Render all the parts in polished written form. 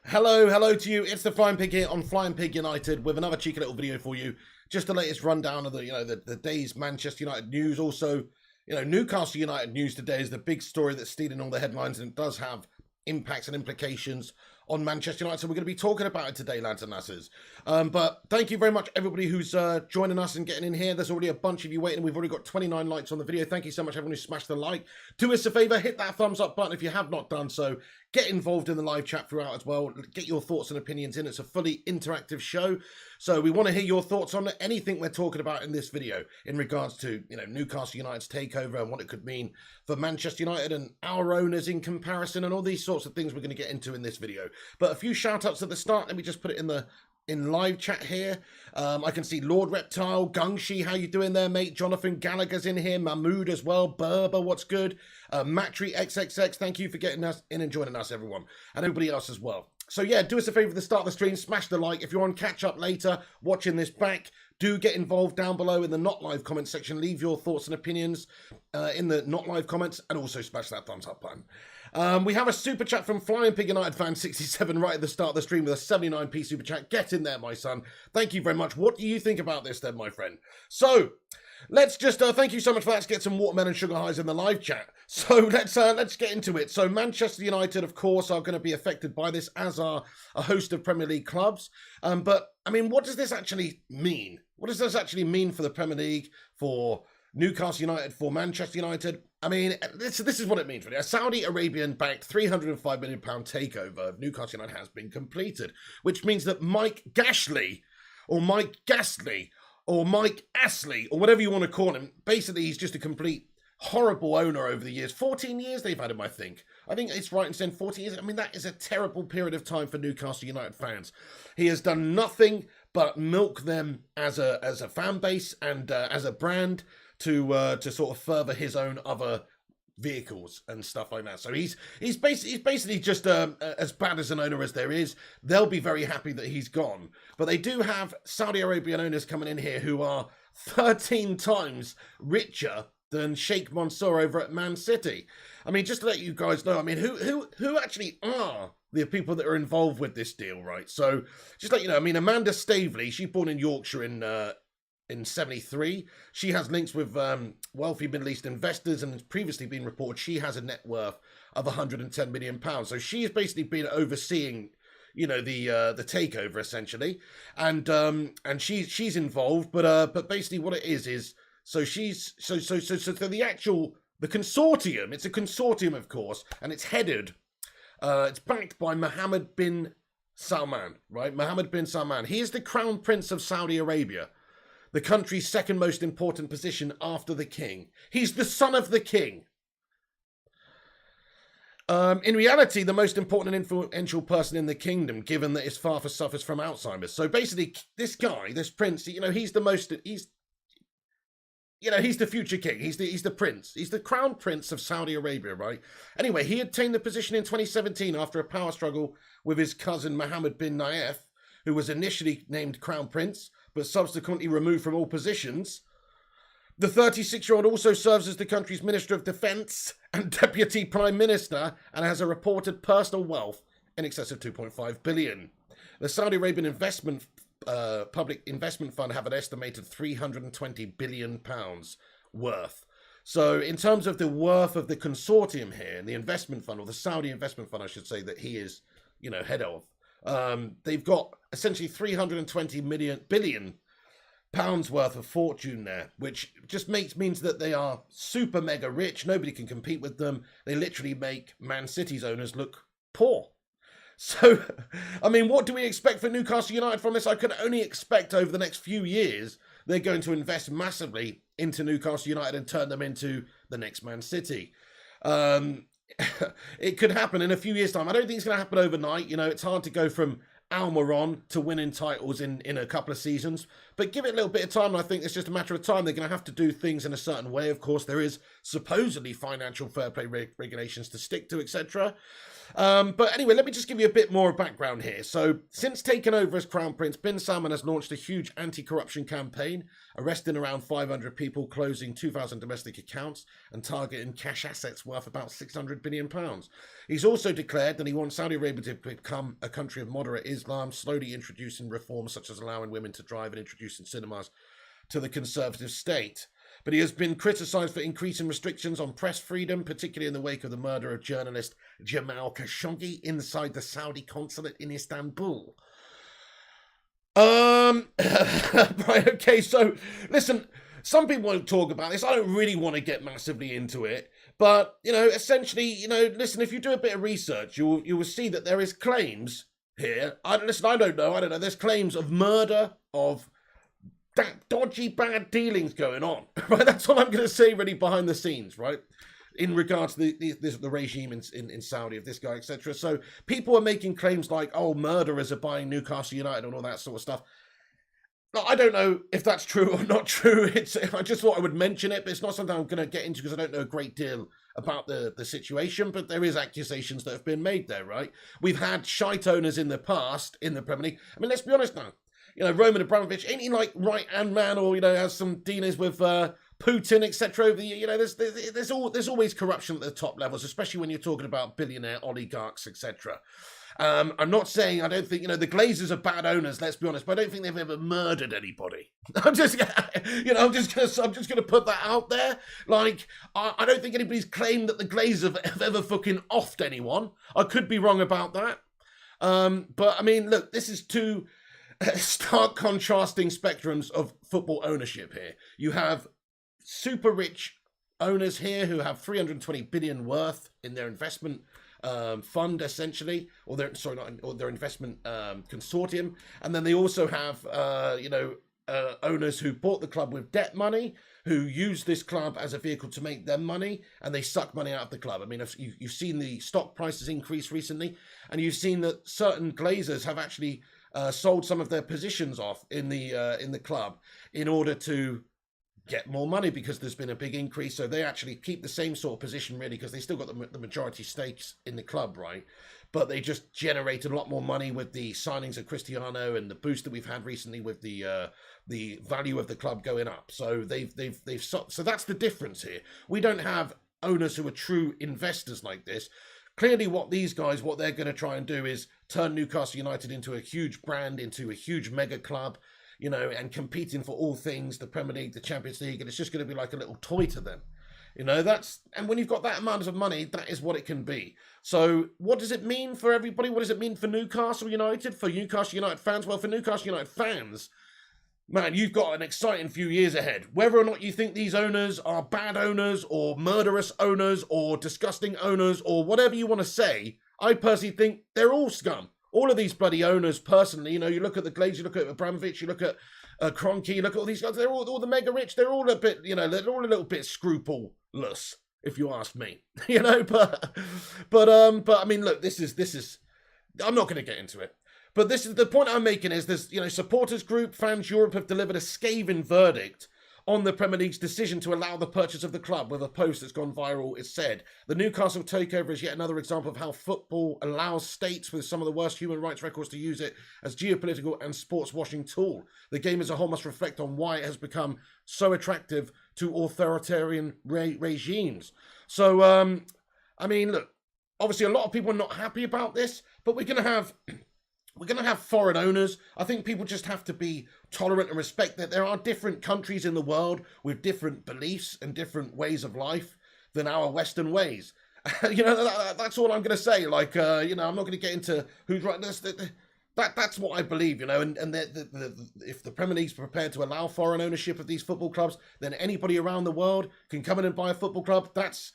Hello to you. It's the Flying Pig here on Flying Pig United with another cheeky little video for you. Just the latest rundown of the day's Manchester United news. Also, Newcastle United news today is the big story that's stealing all the headlines, and it does have impacts and implications on Manchester United. So we're going to be talking about it today, lads and lasses. But thank you very much, everybody who's joining us and getting in here. There's already a bunch of you waiting. We've already got 29 likes on the video. Thank you so much, everyone who smashed the like. Do us a favour, hit that thumbs up button if you have not done so. Get involved in the live chat throughout as well. Get your thoughts and opinions in. It's a fully interactive show. So we want to hear your thoughts on anything we're talking about in this video in regards to, Newcastle United's takeover and what it could mean for Manchester United and our owners in comparison and all these sorts of things we're going to get into in this video. But a few shout outs at the start. Let me just put it in live chat here. I can see Lord Reptile, Gungshi, how you doing there, mate? Jonathan Gallagher's in here, Mahmood as well, Berber, what's good? Matry XXX, thank you for getting us in and joining us, everyone, and everybody else as well. So yeah, do us a favour at the start of the stream, smash the like. If you're on catch up later, watching this back, do get involved down below in the not live comment section. Leave your thoughts and opinions in the not live comments, and also smash that thumbs up button. We have a super chat from Flying Pig United fan 67 right at the start of the stream with a 79p super chat. Get in there, my son. Thank you very much. What do you think about this then, my friend? So let's just thank you so much for that. Let's get some watermelon sugar highs in the live chat. So let's get into it. So Manchester United, of course, are going to be affected by this, as are a host of Premier League clubs. But I mean, what does this actually mean? What does this actually mean for the Premier League, for Newcastle United, for Manchester United? I mean, this is what it means, really. A Saudi Arabian-backed £305 million takeover of Newcastle United has been completed, which means that Mike Ashley, or Mike Astley, or whatever you want to call him, basically he's just a complete horrible owner over the years. 14 years they've had him, I think. I think it's right in saying 14 years. I mean, that is a terrible period of time for Newcastle United fans. He has done nothing but milk them as a fan base and as a brand to sort of further his own other vehicles and stuff like that. So he's basically just as bad as an owner as there is. They'll be very happy that he's gone. But they do have Saudi Arabian owners coming in here who are 13 times richer than Sheikh Mansour over at Man City. I mean, just to let you guys know, I mean, who actually are the people that are involved with this deal, right? So just let you know, I mean, Amanda Staveley, she's born in Yorkshire in 73. She has links with wealthy Middle East investors, and has previously been reported she has a net worth of £110 million. So she's basically been overseeing, the takeover essentially, and she's involved. But basically what it is so she's so the consortium. It's a consortium, of course, and it's headed. It's backed by Mohammed bin Salman, right? Mohammed bin Salman. He is the Crown Prince of Saudi Arabia, the country's second most important position after the king. He's the son of the king. In reality, the most important and influential person in the kingdom, given that his father suffers from Alzheimer's. So basically, this guy, this prince, he's the future king. He's the prince. He's the crown prince of Saudi Arabia, right? Anyway, he obtained the position in 2017 after a power struggle with his cousin Mohammed bin Nayef, who was initially named crown prince, but subsequently removed from all positions. The 36-year-old also serves as the country's Minister of Defence and Deputy Prime Minister, and has a reported personal wealth in excess of 2.5 billion. The Saudi Arabian Public Investment Fund have an estimated £320 billion worth. So in terms of the worth of the consortium here, the investment fund, or the Saudi investment fund, I should say, that he is, head of, they've got essentially 320 billion pounds worth of fortune there, which just means that they are super mega rich. Nobody can compete with them. They literally make Man City's owners look poor. So, I mean, what do we expect for Newcastle United from this? I could only expect over the next few years they're going to invest massively into Newcastle United and turn them into the next Man City. It could happen in a few years' time. I don't think it's going to happen overnight. It's hard to go from Almiron to winning titles in a couple of seasons. But give it a little bit of time, and I think it's just a matter of time. They're going to have to do things in a certain way. Of course, there is supposedly financial fair play regulations to stick to, etc. But anyway, let me just give you a bit more background here. So, since taking over as Crown Prince, bin Salman has launched a huge anti-corruption campaign, arresting around 500 people, closing 2,000 domestic accounts, and targeting cash assets worth about £600 billion. He's also declared that he wants Saudi Arabia to become a country of moderate Islam, slowly introducing reforms such as allowing women to drive and introducing cinemas to the conservative state. But he has been criticised for increasing restrictions on press freedom, particularly in the wake of the murder of journalist Jamal Khashoggi inside the Saudi consulate in Istanbul. Right, okay, so listen, some people won't talk about this. I don't really want to get massively into it. But, essentially, listen, if you do a bit of research, you will see that there is claims here. I don't know. There's claims of murder, of dodgy, bad dealings going on, right? That's all I'm going to say really behind the scenes, right? In regards to the regime in Saudi of this guy, etc. So people are making claims like, oh, murderers are buying Newcastle United and all that sort of stuff. Now, I don't know if that's true or not true. I just thought I would mention it, but it's not something I'm going to get into because I don't know a great deal about the situation, but there is accusations that have been made there, right? We've had shite owners in the past in the Premier League. I mean, let's be honest now. Roman Abramovich, ain't he like right-hand man, or, has some dealings with Putin, etc. over the year? There's always corruption at the top levels, especially when you're talking about billionaire oligarchs, etc. I'm not saying I don't think, the Glazers are bad owners, let's be honest, but I don't think they've ever murdered anybody. I'm just gonna put that out there. Like, I don't think anybody's claimed that the Glazers have ever fucking offed anyone. I could be wrong about that. But I mean, look, this is two stark contrasting spectrums of football ownership here. You have super rich owners here who have 320 billion worth in their investment fund, essentially, or their investment consortium, and then they also have owners who bought the club with debt money, who use this club as a vehicle to make them money, and they suck money out of the club. I mean, you've seen the stock prices increase recently, and you've seen that certain Glazers have actually sold some of their positions off in the club in order to get more money because there's been a big increase. So they actually keep the same sort of position, really, because they still got the majority stakes in the club, right? But they just generated a lot more money with the signings of Cristiano and the boost that we've had recently with the value of the club going up. So so that's the difference here. We don't have owners who are true investors like this. Clearly, what they're going to try and do is turn Newcastle United into a huge brand, into a huge mega club, and competing for all things, the Premier League, the Champions League, and it's just going to be like a little toy to them. And when you've got that amount of money, that is what it can be. So what does it mean for everybody? What does it mean for Newcastle United, for Newcastle United fans? Well, for Newcastle United fans, man, you've got an exciting few years ahead. Whether or not you think these owners are bad owners or murderous owners or disgusting owners or whatever you want to say, I personally think they're all scum. All of these bloody owners, personally, you look at the Glazers, you look at Abramovich, you look at Kroenke, you look at all these guys, they're all the mega rich, they're all a bit, they're all a little bit scrupulous, if you ask me, but I mean, look, this is, I'm not going to get into it. But this is the point I'm making is this, supporters group, Fans Europe have delivered a scathing verdict on the Premier League's decision to allow the purchase of the club with a post that's gone viral. It said, the Newcastle takeover is yet another example of how football allows states with some of the worst human rights records to use it as geopolitical and sports washing tool. The game as a whole must reflect on why it has become so attractive to authoritarian regimes. So, I mean, look, obviously a lot of people are not happy about this, but we're going to have foreign owners. I think people just have to be tolerant and respect that there are different countries in the world with different beliefs and different ways of life than our Western ways. That's all I'm going to say. Like, I'm not going to get into who's right. That's what I believe, and if the Premier League's prepared to allow foreign ownership of these football clubs, then anybody around the world can come in and buy a football club. That's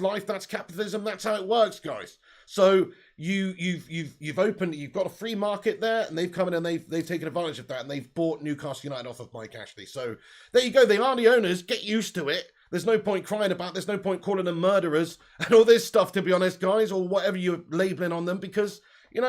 life, that's capitalism, that's how it works, guys. So you've got a free market there, and they've come in and they've taken advantage of that, and they've bought Newcastle United off of Mike Ashley. So there you go, they are the owners, get used to it. There's no point crying about, there's no point calling them murderers and all this stuff, to be honest, guys, or whatever you're labelling on them, because You're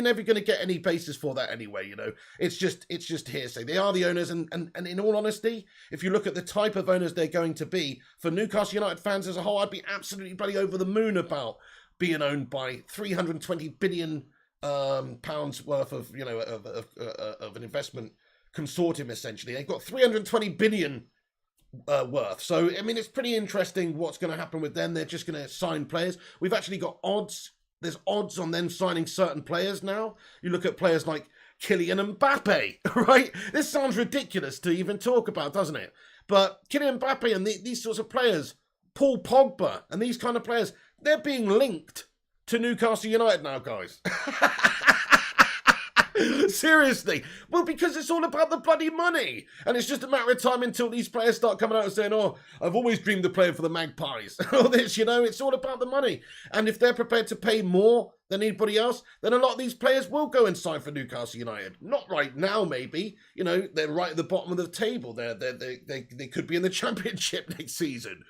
never going to get any basis for that anyway. It's just hearsay. They are the owners, and in all honesty, if you look at the type of owners they're going to be for Newcastle United fans as a whole, I'd be absolutely bloody over the moon about being owned by 320 billion pounds worth of of an investment consortium. Essentially, they've got 320 billion worth. So, I mean, it's pretty interesting what's going to happen with them. They're just going to sign players. We've actually got odds. There's odds on them signing certain players now. You look at players like Kylian Mbappe, right? This sounds ridiculous to even talk about, doesn't it? But Kylian Mbappe and these sorts of players, Paul Pogba and these kind of players, they're being linked to Newcastle United now, guys. Seriously. Well, because it's all about the bloody money. And it's just a matter of time until these players start coming out and saying, oh, I've always dreamed of playing for the Magpies. All this, it's all about the money. And if they're prepared to pay more than anybody else, then a lot of these players will go and sign for Newcastle United. Not right now, maybe. They're right at the bottom of the table. They could be in the Championship next season.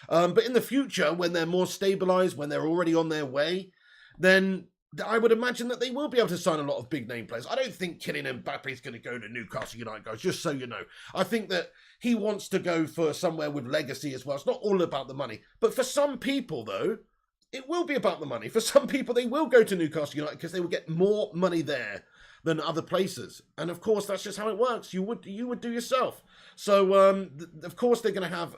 But in the future, when they're more stabilised, when they're already on their way, then I would imagine that they will be able to sign a lot of big name players. I don't think Kylian Mbappe is going to go to Newcastle United, guys, just so you know. I think that he wants to go for somewhere with legacy as well. It's not all about the money. But for some people, though, it will be about the money. For some people, they will go to Newcastle United because they will get more money there than other places. And of course, that's just how it works. You would do yourself. So, of course, they're going to have,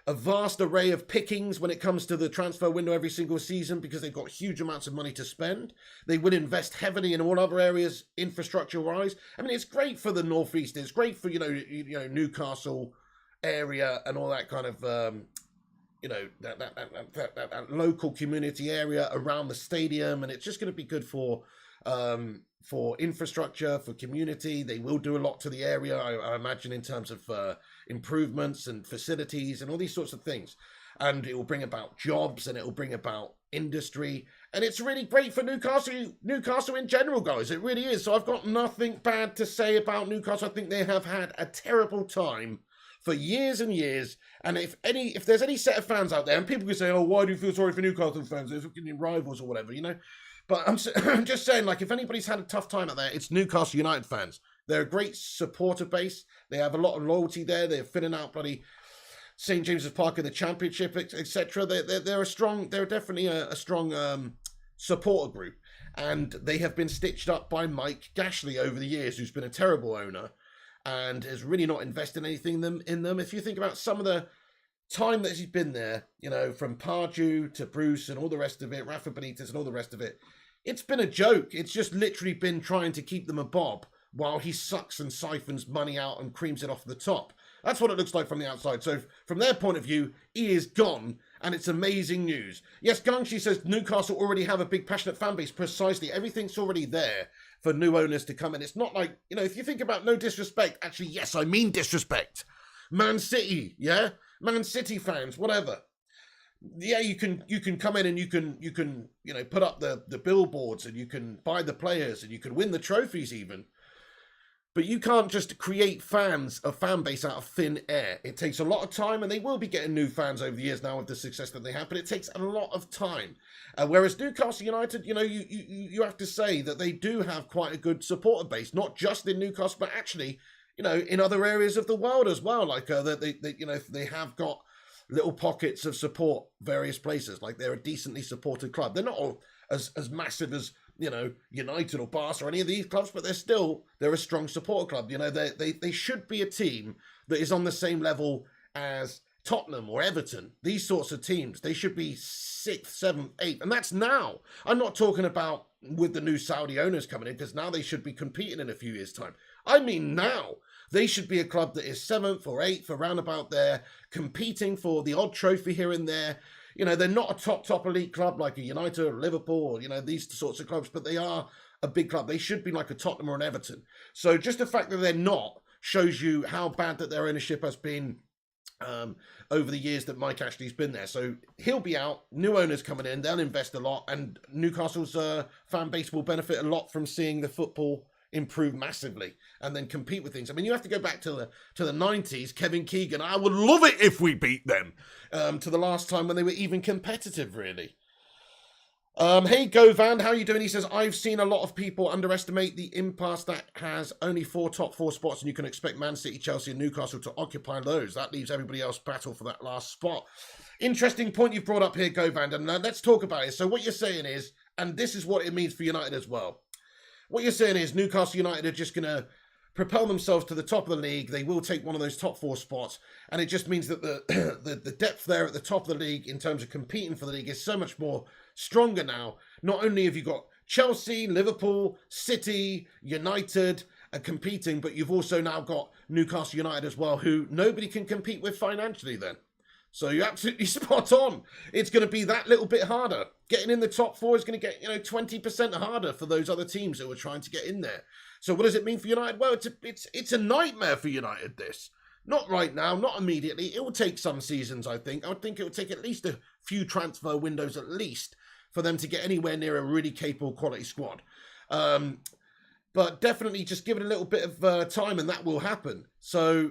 a vast array of pickings when it comes to the transfer window every single season because they've got huge amounts of money to spend. They will invest heavily in all other areas, infrastructure-wise. I mean, it's great for the Northeast. It's great for, Newcastle area and all that kind of, that local community area around the stadium. And it's just going to be good for infrastructure, for community. They will do a lot to the area, I imagine, in terms of improvements and facilities and all these sorts of things. And it will bring about jobs and it will bring about industry. And it's really great for Newcastle in general, guys. It really is. So I've got nothing bad to say about Newcastle. I think they have had a terrible time for years and years. And if there's any set of fans out there, and people can say, oh, why do you feel sorry for Newcastle fans? They're fucking rivals or whatever, But I'm just saying, if anybody's had a tough time out there, it's Newcastle United fans. They're a great supporter base. They have a lot of loyalty there. They're filling out bloody St. James's Park in the Championship, etc. They're definitely a strong supporter group. And they have been stitched up by Mike Gashley over the years, who's been a terrible owner and has really not invested anything in them. If you think about some of the time that he's been there, from Pardew to Bruce and all the rest of it, Rafa Benitez and all the rest of it, it's been a joke. It's just literally been trying to keep them a bob while he sucks and siphons money out and creams it off the top. That's what it looks like from the outside. So from their point of view, he is gone, and it's amazing news. Yes, Gangshi says Newcastle already have a big passionate fan base. Precisely. Everything's already there for new owners to come in. It's not like, if you think about no disrespect, actually, yes, I mean disrespect. Man City, yeah? Man City fans, whatever. Yeah, you can come in and you can put up the billboards and you can buy the players and you can win the trophies even. But you can't just create a fan base out of thin air. It takes a lot of time, and they will be getting new fans over the years now with the success that they have, but it takes a lot of time. Whereas Newcastle United, you have to say that they do have quite a good supporter base, not just in Newcastle, but actually, in other areas of the world as well. Like they have got little pockets of support various places. Like they're a decently supported club. They're not all as massive as United or Barca or any of these clubs, but they're a strong supporter club. They should be a team that is on the same level as Tottenham or Everton. These sorts of teams, they should be 6th, 7th, 8th, and that's now. I'm not talking about with the new Saudi owners coming in, because now they should be competing in a few years' time. I mean now. They should be a club that is 7th or 8th, around about there, competing for the odd trophy here and there. They're not a top elite club like a United or Liverpool or, these sorts of clubs, but they are a big club. They should be like a Tottenham or an Everton. So just the fact that they're not shows you how bad that their ownership has been over the years that Mike Ashley's been there. So he'll be out, new owners coming in, they'll invest a lot, and Newcastle's fan base will benefit a lot from seeing the football improve massively and then compete with things. I mean, you have to go back to the 90s. Kevin Keegan, I would love it if we beat them, to the last time when they were even competitive, really. Hey Govan, how you doing? He says, I've seen a lot of people underestimate the impasse that has only top four spots, and you can expect Man City, Chelsea, and Newcastle to occupy those. That leaves everybody else battle for that last spot. Interesting point you've brought up here, Govan, and let's talk about it. So what you're saying is, and this is what it means for United as well. What you're saying is Newcastle United are just going to propel themselves to the top of the league. They will take one of those top four spots, and it just means that the depth there at the top of the league in terms of competing for the league is so much more stronger now. Not only have you got Chelsea, Liverpool, City, United competing, but you've also now got Newcastle United as well, who nobody can compete with financially then. So you're absolutely spot on. It's going to be that little bit harder. Getting in the top four is going to get 20% harder for those other teams who are trying to get in there. So what does it mean for United? Well, it's a nightmare for United, this. Not right now, not immediately. It will take some seasons, I think. I would think it would take at least a few transfer windows at least for them to get anywhere near a really capable quality squad. But definitely just give it a little bit of time and that will happen. So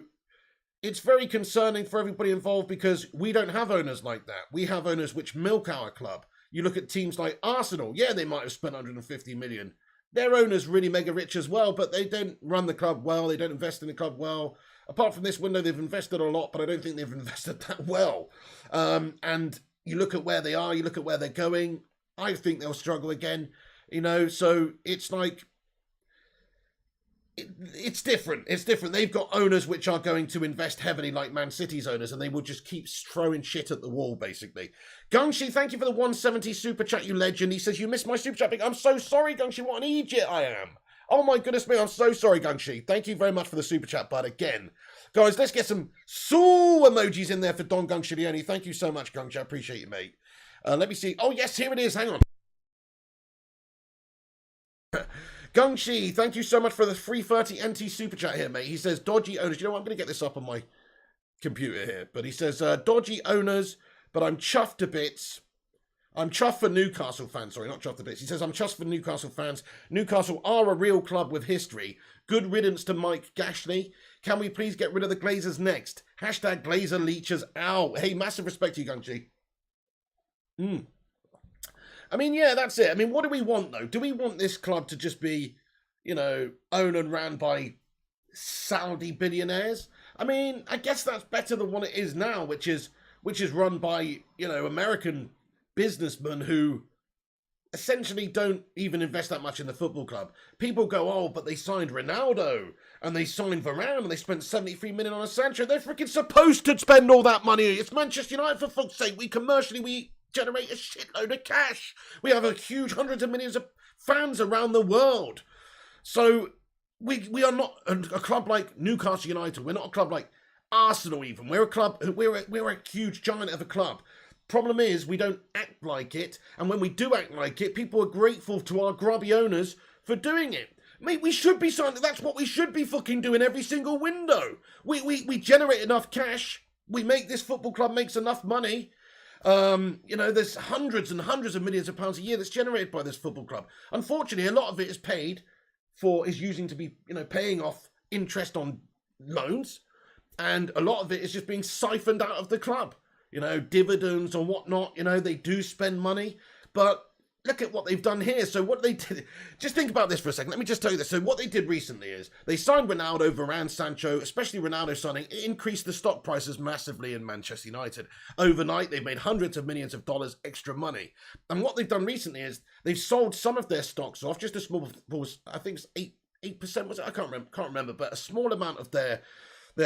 it's very concerning for everybody involved because we don't have owners like that. We have owners which milk our club. You look at teams like Arsenal. Yeah, they might have spent 150 million. Their owners really mega rich as well, but they don't run the club well. They don't invest in the club well. Apart from this window, they've invested a lot, but I don't think they've invested that well. And you look at where they are, you look at where they're going. I think they'll struggle again, so it's like, it's different. It's different. They've got owners which are going to invest heavily like Man City's owners, and they will just keep throwing shit at the wall, basically. Gungshi, thank you for the 170 super chat, you legend. He says, you missed my super chat. I'm so sorry, Gungshi. What an idiot I am. Oh my goodness me, I'm so sorry, Gungshi. Thank you very much for the super chat, bud. Again, guys, let's get some soul emojis in there for Don Gungshi Leone. Thank you so much, Gungshi. I appreciate you, mate. Let me see. Oh, yes, here it is. Hang on. Gungshi, thank you so much for the 330 NT super chat here, mate. He says, dodgy owners. You know what? I'm going to get this up on my computer here. But he says, dodgy owners, but I'm chuffed to bits. I'm chuffed for Newcastle fans. Sorry, not chuffed to bits. He says, I'm chuffed for Newcastle fans. Newcastle are a real club with history. Good riddance to Mike Gashley. Can we please get rid of the Glazers next? Hashtag Glazer leeches out. Hey, massive respect to you, Gungshi. I mean, yeah, that's it. I mean, what do we want, though? Do we want this club to just be, owned and ran by Saudi billionaires? I mean, I guess that's better than what it is now, which is run by, American businessmen who essentially don't even invest that much in the football club. People go, oh, but they signed Ronaldo and they signed Varane and they spent 73 million on a Sancho. They're freaking supposed to spend all that money. It's Manchester United, for fuck's sake. We generate a shitload of cash. We have a huge hundreds of millions of fans around the world. So we are not a club like Newcastle United. We're not a club like Arsenal even. We're a huge giant of a club. Problem is, we don't act like it. And when we do act like it, people are grateful to our grubby owners for doing it. Mate, we should be signing. That's what we should be fucking doing every single window. We generate enough cash. This football club makes enough money. There's hundreds and hundreds of millions of pounds a year that's generated by this football club. Unfortunately, a lot of it is using to be, paying off interest on loans. And a lot of it is just being siphoned out of the club. Dividends or whatnot, they do spend money. But look at what they've done here. So what they did, just think about this for a second. Let me just tell you this. So what they did recently is they signed Ronaldo, Varane, Sancho, especially Ronaldo signing. It increased the stock prices massively in Manchester United. Overnight, they've made hundreds of millions of dollars extra money. And what they've done recently is they've sold some of their stocks off, just a small, I think it's 8%, was it? I can't remember, but a small amount of their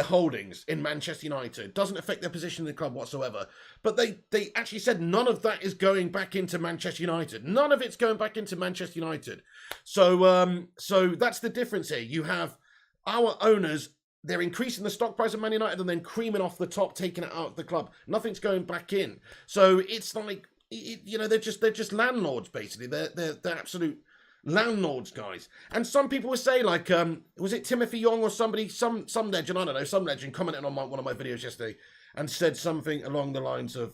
holdings in Manchester United. Doesn't affect their position in the club whatsoever. But they actually said none of that is going back into Manchester United. None of it's going back into Manchester United. So that's the difference here. You have our owners, they're increasing the stock price of Man United and then creaming off the top, taking it out of the club. Nothing's going back in. So it's like, they're just landlords, basically. They're absolute landlords, guys. And some people would say, like, was it Timothy Young or somebody, some legend, I don't know, some legend commented on one of my videos yesterday and said something along the lines of,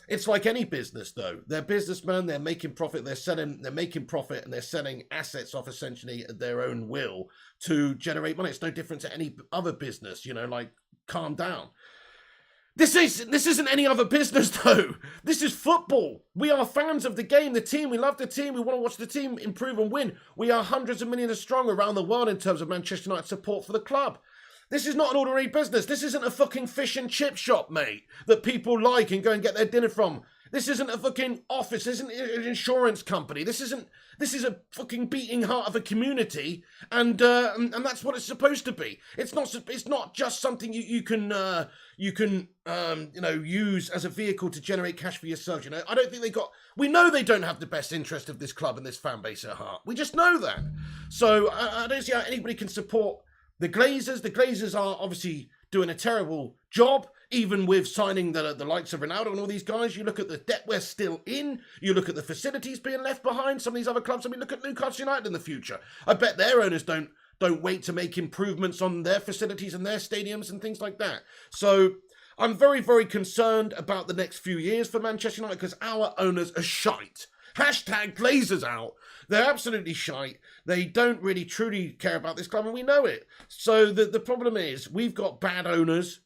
it's like any business, though. They're businessmen, they're making profit, they're making profit and they're selling assets off essentially at their own will to generate money. It's no different to any other business, like, calm down. This isn't any other business, though. This is football. We are fans of the game, the team. We love the team. We want to watch the team improve and win. We are hundreds of millions strong around the world in terms of Manchester United support for the club. This is not an ordinary business. This isn't a fucking fish and chip shop, mate, that people like and go and get their dinner from. This isn't a fucking office. This isn't an insurance company. This is a fucking beating heart of a community, and that's what it's supposed to be. It's not just something you can use as a vehicle to generate cash for yourself. I don't think we know they don't have the best interest of this club and this fan base at heart. We just know that. So I don't see how anybody can support the Glazers. The Glazers are obviously doing a terrible job, even with signing the likes of Ronaldo and all these guys. You look at the debt we're still in. You look at the facilities being left behind. Some of these other clubs. I mean, look at Newcastle United in the future. I bet their owners don't wait to make improvements on their facilities and their stadiums and things like that. So I'm very, very concerned about the next few years for Manchester United because our owners are shite. Hashtag Glazers out. They're absolutely shite. They don't really truly care about this club, and we know it. So the problem is we've got bad owners.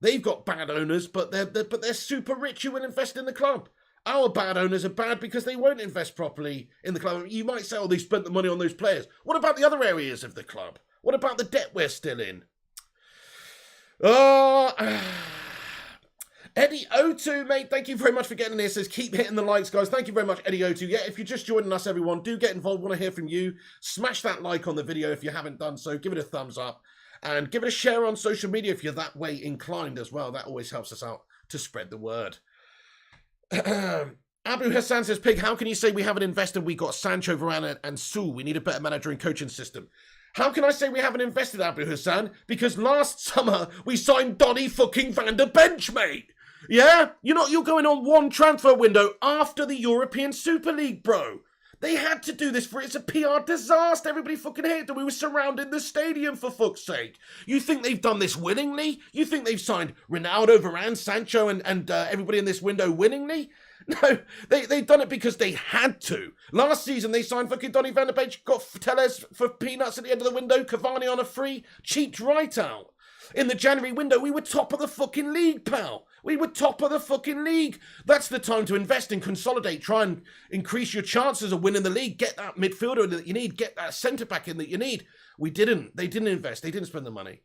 They've got bad owners, but they're super rich who will invest in the club. Our bad owners are bad because they won't invest properly in the club. You might say, oh, they spent the money on those players. What about the other areas of the club? What about the debt we're still in? Eddie O2, mate, thank you very much for getting this. Says keep hitting the likes, guys. Thank you very much, Eddie O2. Yeah, if you're just joining us, everyone, do get involved. Want to hear from you. Smash that like on the video if you haven't done so. Give it a thumbs up. And give it a share on social media if you're that way inclined as well. That always helps us out to spread the word. Abu Hassan says, Pig, how can you say we haven't invested? We got Sancho, Varane and Su. We need a better manager and coaching system. How can I say we haven't invested, Abu Hassan? Because last summer we signed Donny fucking Van der Bench, mate. Yeah? You're going on one transfer window after the European Super League, bro. They had to do this it's a PR disaster. Everybody fucking hated them. We were surrounding the stadium, for fuck's sake. You think they've done this willingly? You think they've signed Ronaldo, Varane, Sancho and everybody in this window willingly? No, they've done it because they had to. Last season, they signed fucking Donny van der Beek, got Telles for peanuts at the end of the window, Cavani on a free, cheaped right out. In the January window, we were top of the fucking league, pal. We were top of the fucking league. That's the time to invest and consolidate. Try and increase your chances of winning the league. Get that midfielder that you need. Get that centre-back in that you need. We didn't. They didn't invest. They didn't spend the money.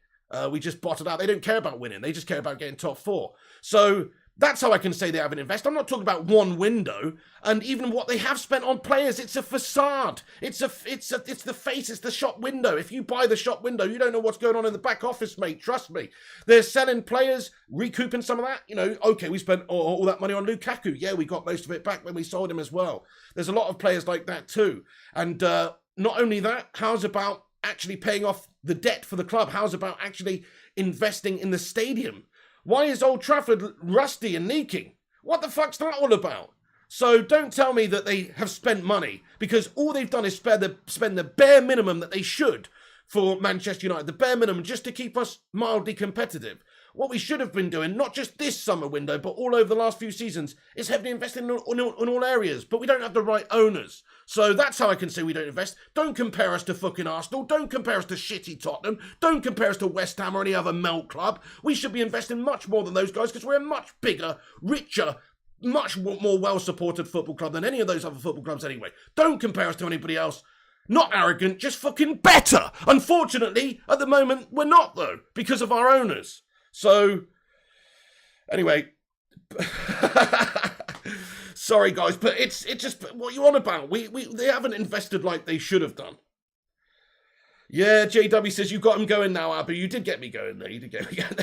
We just bottled out. They don't care about winning. They just care about getting top four. So that's how I can say they haven't invested. I'm not talking about one window, and even what they have spent on players. It's a facade. It's the face. It's the shop window. If you buy the shop window, you don't know what's going on in the back office, mate. Trust me. They're selling players, recouping some of that. Okay, we spent all that money on Lukaku. Yeah, we got most of it back when we sold him as well. There's a lot of players like that too. And not only that, how's about actually paying off the debt for the club? How's about actually investing in the stadium? Why is Old Trafford rusty and leaking? What the fuck's that all about? So don't tell me that they have spent money, because all they've done is spend the bare minimum that they should for Manchester United, the bare minimum just to keep us mildly competitive. What we should have been doing, not just this summer window, but all over the last few seasons, is heavily investing in all areas. But we don't have the right owners. So that's how I can say we don't invest. Don't compare us to fucking Arsenal. Don't compare us to shitty Tottenham. Don't compare us to West Ham or any other melt club. We should be investing much more than those guys because we're a much bigger, richer, much more well-supported football club than any of those other football clubs anyway. Don't compare us to anybody else. Not arrogant, just fucking better. Unfortunately, at the moment, we're not, though, because of our owners. So, anyway, sorry guys, but it's just what you on about. They haven't invested like they should have done. Yeah, JW says you got him going now, Abu. You did get me going there. You did get me going.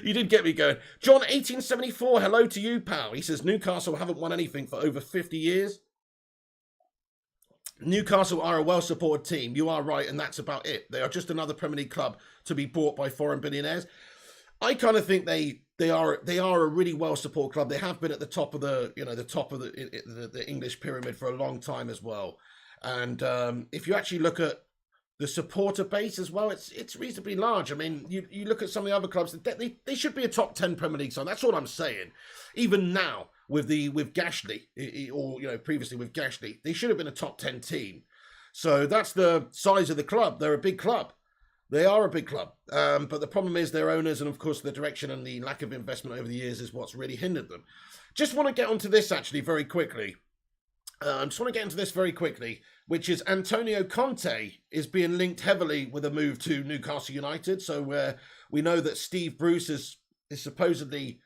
You did get me going. John 1874, hello to you, pal. He says Newcastle haven't won anything for over 50 years. Newcastle are a well-supported team. You are right, and that's about it. They are just another Premier League club to be bought by foreign billionaires. I kind of think they are a really well-supported club. They have been at the top of the English pyramid for a long time as well. And if you actually look at the supporter base as well, it's reasonably large. I mean, you look at some of the other clubs, they should be a top 10 Premier League side. That's all I'm saying. Even now, with Gashley, or previously with Gashley, they should have been a top 10 team. So that's the size of the club. They're a big club. They are a big club, but the problem is their owners, and of course the direction and the lack of investment over the years is what's really hindered them. Just want to get onto this actually very quickly. Which is Antonio Conte is being linked heavily with a move to Newcastle United. So we know that Steve Bruce is supposedly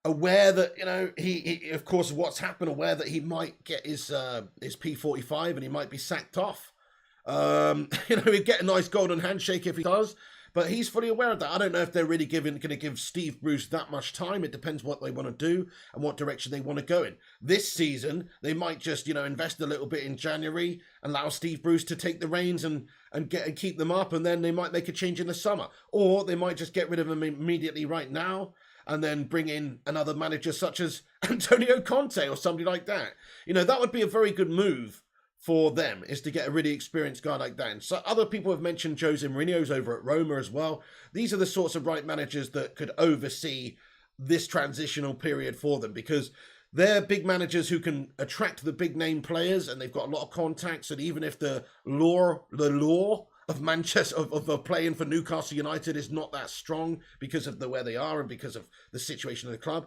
aware that, you know, he of course, what's happened, aware that he might get his P45 and he might be sacked off. You know, he'd get a nice golden handshake if he does, but he's fully aware of that. I don't know if they're really going to give Steve Bruce that much time. It depends what they want to do and what direction they want to go in. This season, they might just, you know, invest a little bit in January, allow Steve Bruce to take the reins and keep them up, and then they might make a change in the summer. Or they might just get rid of him immediately right now and then bring in another manager such as Antonio Conte or somebody like that. You know, that would be a very good move for them, is to get a really experienced guy like that. And so other people have mentioned Jose Mourinho's over at Roma as well. These are the sorts of right managers that could oversee this transitional period for them, because they're big managers who can attract the big name players, and they've got a lot of contacts. And even if the law of Manchester of playing for Newcastle United is not that strong because of where they are and because of the situation of the club,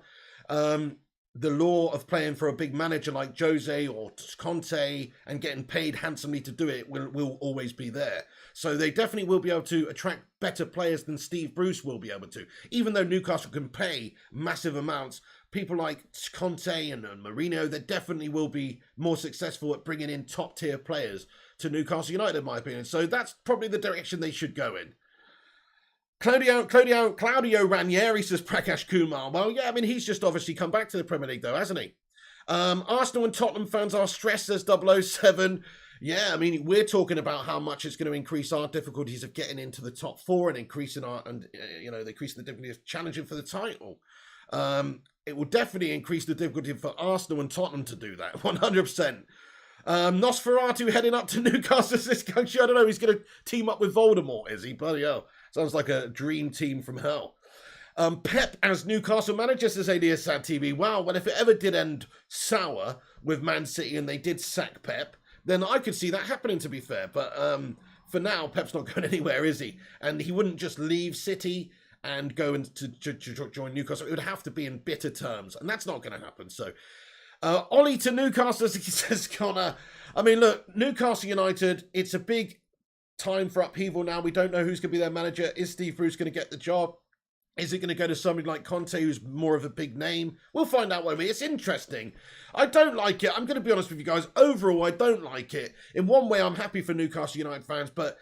the law of playing for a big manager like Jose or Conte and getting paid handsomely to do it will always be there. So they definitely will be able to attract better players than Steve Bruce will be able to. Even though Newcastle can pay massive amounts, people like Conte and Mourinho, they definitely will be more successful at bringing in top tier players to Newcastle United, in my opinion. So that's probably the direction they should go in. Claudio Ranieri, says Prakash Kumar. Well, yeah, I mean, he's just obviously come back to the Premier League, though, hasn't he? Arsenal and Tottenham fans are stressed, says 007. Yeah, I mean, we're talking about how much it's going to increase our difficulties of getting into the top four and increasing increasing the difficulty of challenging for the title. It will definitely increase the difficulty for Arsenal and Tottenham to do that, 100%. Nosferatu heading up to Newcastle this country. I don't know, he's going to team up with Voldemort, is he? Bloody hell. Sounds like a dream team from hell. Pep as Newcastle manager, says Alias Sad TV. Wow, well, if it ever did end sour with Man City and they did sack Pep, then I could see that happening, to be fair. But for now, Pep's not going anywhere, is he? And he wouldn't just leave City and go to join Newcastle. It would have to be in bitter terms, and that's not going to happen. So, Ollie to Newcastle, says Connor. I mean, look, Newcastle United, it's a big time for upheaval now. We don't know who's going to be their manager. Is Steve Bruce going to get the job? Is it going to go to somebody like Conte, who's more of a big name? We'll find out, won't we? It's interesting. I don't like it. I'm going to be honest with you guys. Overall, I don't like it. In one way, I'm happy for Newcastle United fans, but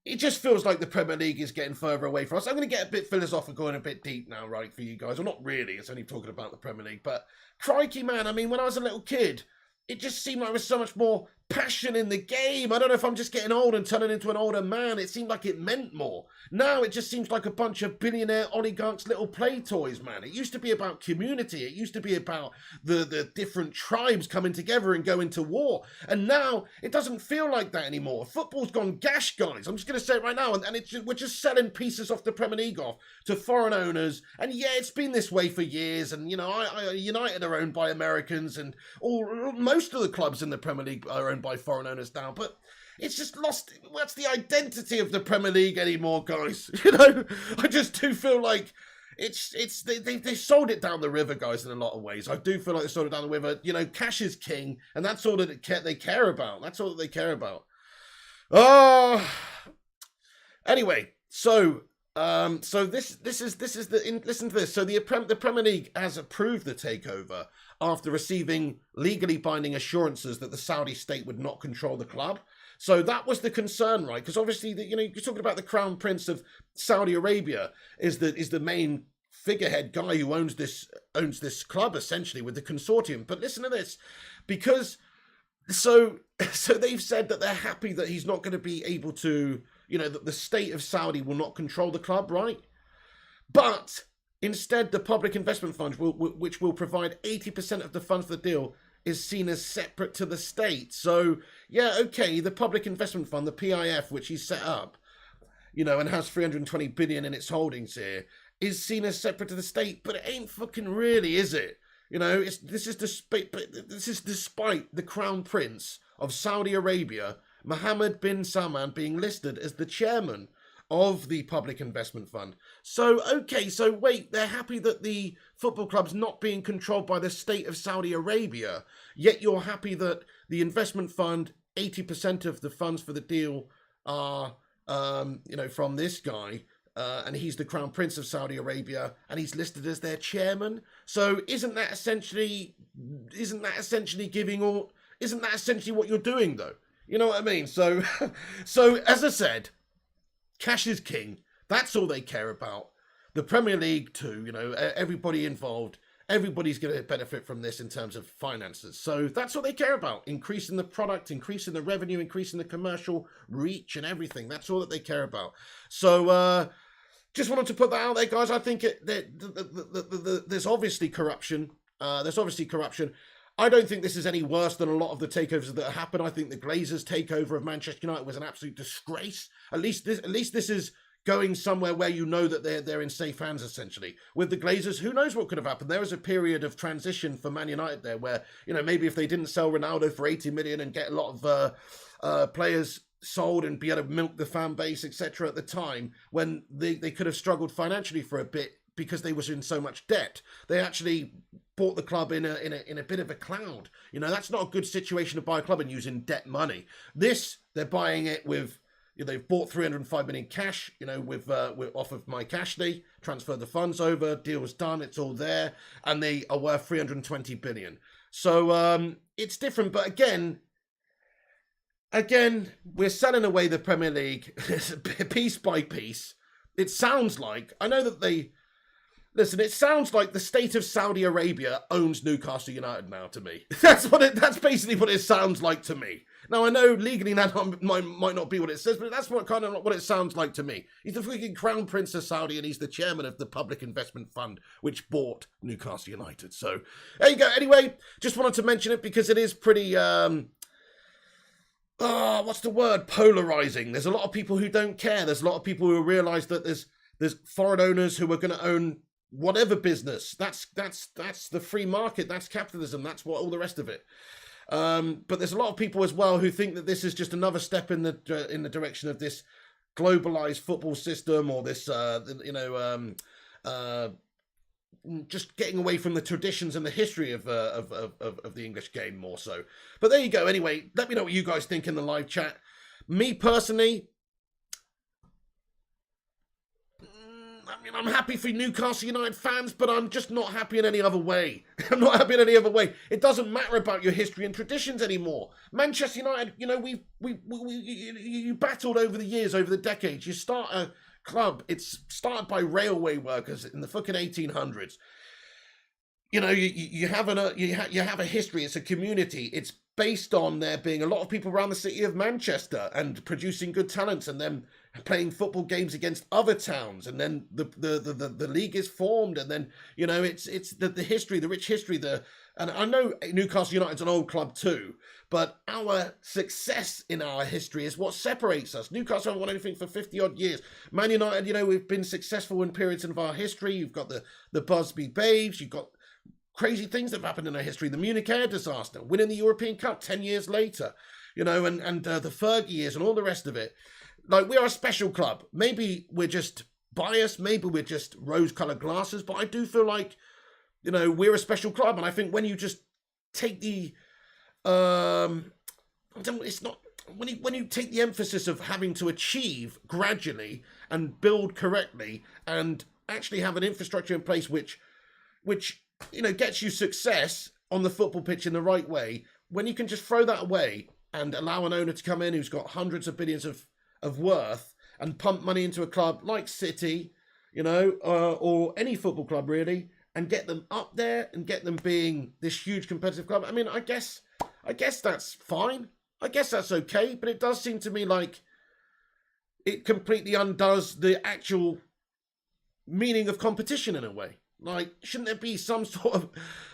it just feels like the Premier League is getting further away from us. I'm going to get a bit philosophical and a bit deep now, right, for you guys. Well, not really. It's only talking about the Premier League. But crikey, man, I mean, when I was a little kid, it just seemed like there was so much more passion in the game. I don't know if I'm just getting old and turning into an older man. It seemed like it meant more. Now it just seems like a bunch of billionaire oligarchs' little play toys, man. It used to be about community. It used to be about the different tribes coming together and going to war. And now it doesn't feel like that anymore. Football's gone gash, guys. I'm just going to say it right now. And we're just selling pieces off the Premier League off to foreign owners. And yeah, it's been this way for years. And, you know, United are owned by Americans, and most of the clubs in the Premier League are owned by foreign owners now. But it's just lost. What's the identity of the Premier League anymore, guys? You know, I just do feel like they sold it down the river, guys, in a lot of ways. I do feel like they sold it down the river. You know, cash is king, and that's all that they care about. That's all that they care about. Anyway, so this is listen to this. So the Premier League has approved the takeover after receiving legally binding assurances that the Saudi state would not control the club. So that was the concern, right? Because obviously, you're talking about the Crown Prince of Saudi Arabia is the main figurehead guy who owns this club, essentially, with the consortium. But listen to this, because so they've said that they're happy that he's not going to be able to, that the state of Saudi will not control the club, right? But instead, the Public Investment Fund, which will provide 80% of the funds for the deal, is seen as separate to the state. So, yeah, okay, the Public Investment Fund, the PIF, which he's set up, and has 320 billion in its holdings here, is seen as separate to the state, but it ain't fucking really, is it? This is despite the Crown Prince of Saudi Arabia, Mohammed bin Salman, being listed as the chairman of the Public Investment Fund. So, okay, so wait, they're happy that the football club's not being controlled by the state of Saudi Arabia, yet you're happy that the investment fund, 80% of the funds for the deal are, from this guy, and he's the Crown Prince of Saudi Arabia, and he's listed as their chairman. So isn't that essentially what you're doing, though? You know what I mean? So as I said, cash is king. That's all they care about. The Premier League too, everybody involved, everybody's going to benefit from this in terms of finances. So that's what they care about. Increasing the product, increasing the revenue, increasing the commercial reach and everything. That's all that they care about. So just wanted to put that out there, guys. I think there's obviously corruption. I don't think this is any worse than a lot of the takeovers that happen. I think the Glazers takeover of Manchester United was an absolute disgrace. At least this is going somewhere where you know that they're in safe hands, essentially. With the Glazers, who knows what could have happened? There was a period of transition for Man United there where, maybe if they didn't sell Ronaldo for 80 million and get a lot of players sold and be able to milk the fan base, etc. at the time, when they could have struggled financially for a bit because they was in so much debt. They actually bought the club in a bit of a cloud. That's not a good situation to buy a club and using debt money. This, they're buying it with, they've bought 305 million cash, with off of my cash. They transferred the funds over, deal was done, it's all there, and they are worth 320 billion. So it's different, but again, we're selling away the Premier League piece by piece. It sounds like, I know that it sounds like the state of Saudi Arabia owns Newcastle United now to me. That's basically what it sounds like to me. Now, I know legally that might not be what it says, but that's kind of what it sounds like to me. He's the freaking Crown Prince of Saudi, and he's the chairman of the Public Investment Fund, which bought Newcastle United. So, there you go. Anyway, just wanted to mention it because it is pretty, what's the word? Polarizing. There's a lot of people who don't care. There's a lot of people who realise that there's foreign owners who are going to own whatever business. That's the free market. That's capitalism. That's what all the rest of it. But there's a lot of people as well who think that this is just another step in the direction of this globalized football system, or this just getting away from the traditions and the history of the English game more so. But there you go. Anyway, let me know what you guys think in the live chat. Me personally, I'm happy for Newcastle United fans, but I'm just not happy in any other way. I'm not happy in any other way. It doesn't matter about your history and traditions anymore. Manchester United, you battled over the years, over the decades. You start a club, it's started by railway workers in the fucking 1800s. You have a history. It's a community. It's based on there being a lot of people around the city of Manchester and producing good talents, and then playing football games against other towns, and then the league is formed, and then it's the history, the rich history. And I know Newcastle United's an old club too, but our success in our history is what separates us. Newcastle haven't won anything for 50 odd years. Man United, we've been successful in periods of our history. You've got the Busby Babes, you've got crazy things that have happened in our history. The Munich air disaster, winning the European Cup 10 years later, and the Fergie years and all the rest of it. Like, we are a special club. Maybe we're just biased. Maybe we're just rose-coloured glasses. But I do feel like, we're a special club. And I think when you just take the, it's not, when you take the emphasis of having to achieve gradually and build correctly and actually have an infrastructure in place which gets you success on the football pitch in the right way, when you can just throw that away and allow an owner to come in who's got hundreds of billions of worth and pump money into a club like City, or any football club really, and get them up there and get them being this huge competitive club. I mean, I guess that's fine. I guess that's okay, but it does seem to me like it completely undoes the actual meaning of competition in a way. Like, shouldn't there be some sort of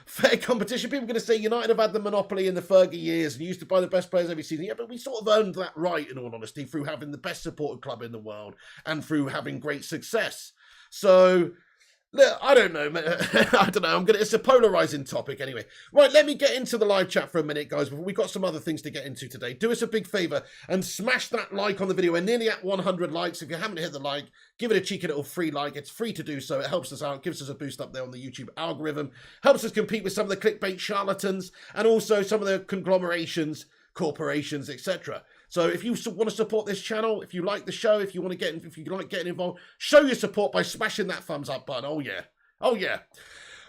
fair competition? People are going to say United have had the monopoly in the Fergie years and used to buy the best players every season. Yeah, but we sort of earned that right, in all honesty, through having the best supported club in the world and through having great success. So Look, I don't know, man. I don't know. It's a polarizing topic anyway. Right, let me get into the live chat for a minute, guys. We've got some other things to get into today. Do us a big favor and smash that like on the video. We're nearly at 100 likes. If you haven't hit the like, give it a cheeky little free like. It's free to do so. It helps us out, gives us a boost up there on the YouTube algorithm, helps us compete with some of the clickbait charlatans and also some of the conglomerations, corporations, etc. So if you want to support this channel, if you like the show, if you like getting involved, show your support by smashing that thumbs up button. Oh yeah. Oh yeah.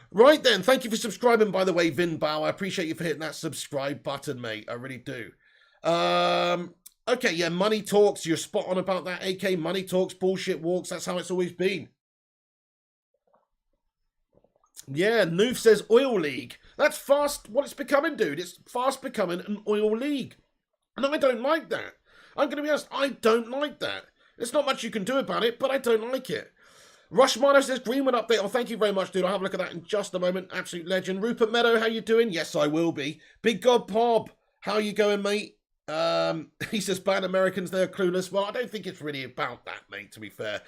Right then, thank you for subscribing, by the way, Vin Bao. I appreciate you for hitting that subscribe button, mate. I really do. Okay, yeah, money talks. You're spot on about that, AK. Money talks, bullshit walks. That's how it's always been. Yeah, Noof says oil league. That's fast what it's becoming, dude. It's fast becoming an oil league. And I don't like that. I'm going to be honest, I don't like that. There's not much you can do about it, but I don't like it. Rushmano says Greenwood update. Oh, thank you very much, dude. I'll have a look at that in just a moment. Absolute legend. Rupert Meadow, how you doing? Yes, I will be. Big God Pob, how you going, mate? He says ban Americans, they're clueless. Well, I don't think it's really about that, mate, to be fair.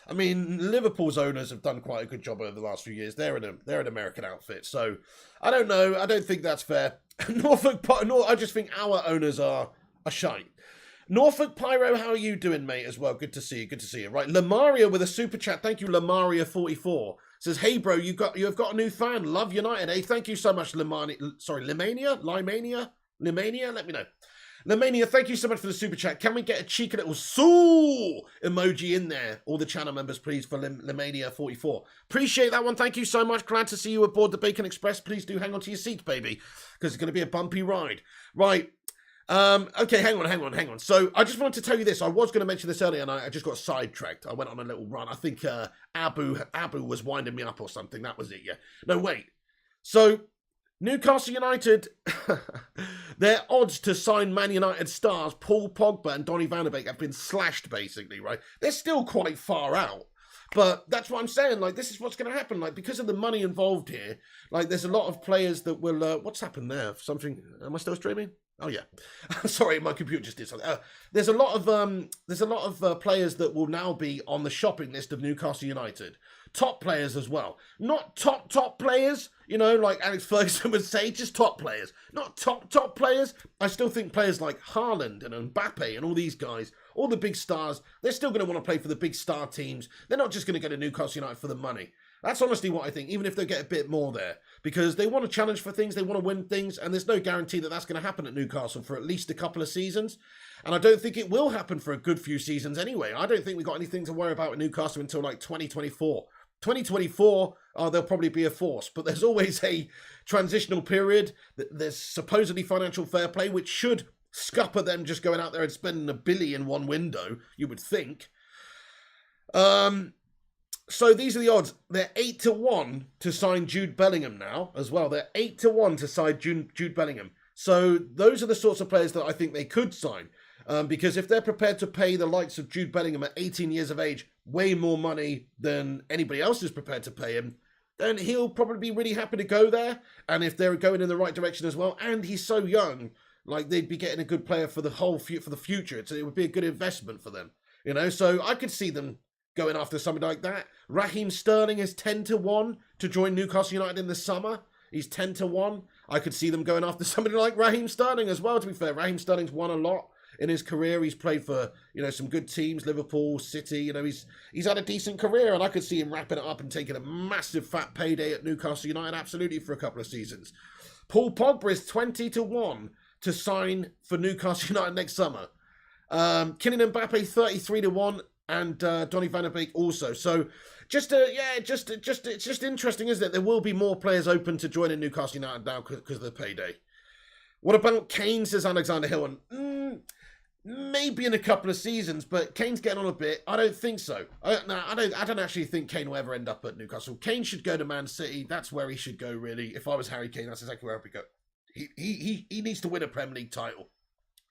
I mean, Liverpool's owners have done quite a good job over the last few years. They're an American outfit, so I don't know. I don't think that's fair. I just think our owners are a shite. Norfolk Pyro, how are you doing, mate, as well? Good to see you. Good to see you. Right, Lamaria with a super chat. Thank you, Lamaria44. Says, hey, bro, you have got a new fan. Love United, eh? Thank you so much, Limania. Limania? Let me know. Lemania, thank you so much for the super chat. Can we get a cheeky little soul emoji in there? All the channel members, please, for Lemania44. Appreciate that one. Thank you so much. Glad to see you aboard the Bacon Express. Please do hang on to your seat, baby, because it's going to be a bumpy ride. Right. Okay, hang on. So I just wanted to tell you this. I was going to mention this earlier, and I just got sidetracked. I went on a little run. I think Abu was winding me up or something. That was it, yeah. No, wait. So Newcastle United, their odds to sign Man United stars Paul Pogba and Donny van de Beek have been slashed, basically, right? They're still quite far out. But that's what I'm saying. Like, this is what's going to happen. Like, because of the money involved here, like, there's a lot of players that will... what's happened there? Something... Am I still streaming? Oh yeah, sorry, my computer just did something. There's a lot of players that will now be on the shopping list of Newcastle United. Top players as well, not top players. You know, like Alex Ferguson would say, just top players, not top players. I still think players like Haaland and Mbappe and all these guys, all the big stars, they're still going to want to play for the big star teams. They're not just going to go to Newcastle United for the money. That's honestly what I think, even if they get a bit more there. Because they want to challenge for things, they want to win things, and there's no guarantee that that's going to happen at Newcastle for at least a couple of seasons. And I don't think it will happen for a good few seasons anyway. I don't think we've got anything to worry about at Newcastle until like 2024. 2024, there'll probably be a force, but there's always a transitional period. There's supposedly financial fair play, which should scupper them just going out there and spending $1 billion in one window, you would think. So these are the odds. They're 8-1 to sign Jude Bellingham now as well. They're 8-1 to sign Jude Bellingham. So those are the sorts of players that I think they could sign. Because if they're prepared to pay the likes of Jude Bellingham at 18 years of age way more money than anybody else is prepared to pay him, then he'll probably be really happy to go there. And if they're going in the right direction as well, and he's so young, like they'd be getting a good player for the future. It would be a good investment for them. You know, so I could see them going after somebody like that. Raheem Sterling is 10-1 to join Newcastle United in the summer. He's 10-1. I could see them going after somebody like Raheem Sterling as well, to be fair. Raheem Sterling's won a lot in his career. He's played for, you know, some good teams, Liverpool, City. You know, he's had a decent career, and I could see him wrapping it up and taking a massive fat payday at Newcastle United, absolutely, for a couple of seasons. Paul Pogba is 20-1 to sign for Newcastle United next summer. Kylian Mbappe 33-1. And Donny van de Beek also. So, it's just interesting, isn't it? There will be more players open to joining Newcastle United now because of the payday. What about Kane, says Alexander Hill? Maybe in a couple of seasons, but Kane's getting on a bit. I don't think so. I don't actually think Kane will ever end up at Newcastle. Kane should go to Man City. That's where he should go, really. If I was Harry Kane, that's exactly where I would go. He needs to win a Premier League title.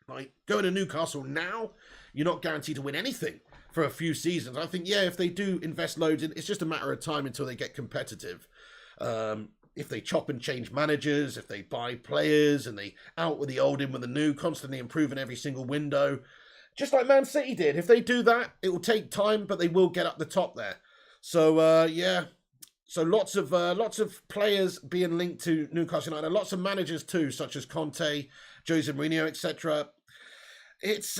Like, going to Newcastle now, you're not guaranteed to win anything for a few seasons. I think, yeah, if they do invest loads in, it's just a matter of time until they get competitive. If they chop and change managers, if they buy players and they out with the old, in with the new, constantly improving every single window, just like Man City did. If they do that, it will take time, but they will get up the top there. So, yeah, So lots of players being linked to Newcastle United, lots of managers too, such as Conte, Jose Mourinho, etc. It's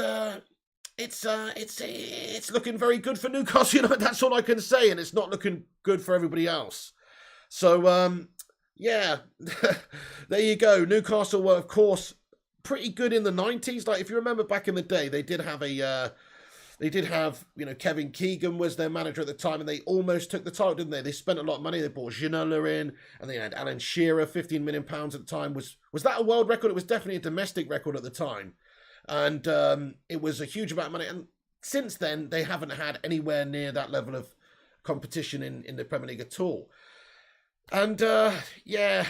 looking very good for Newcastle United. That's all I can say, and it's not looking good for everybody else. So yeah, there you go. Newcastle were, of course, pretty good in the 90s. Like, if you remember back in the day, they did have Kevin Keegan was their manager at the time, and they almost took the title, didn't they? They spent a lot of money. They bought Ginola in, and they had Alan Shearer, £15 million at the time. Was that a world record? It was definitely a domestic record at the time. And it was a huge amount of money. And since then, they haven't had anywhere near that level of competition in the Premier League at all. And yeah,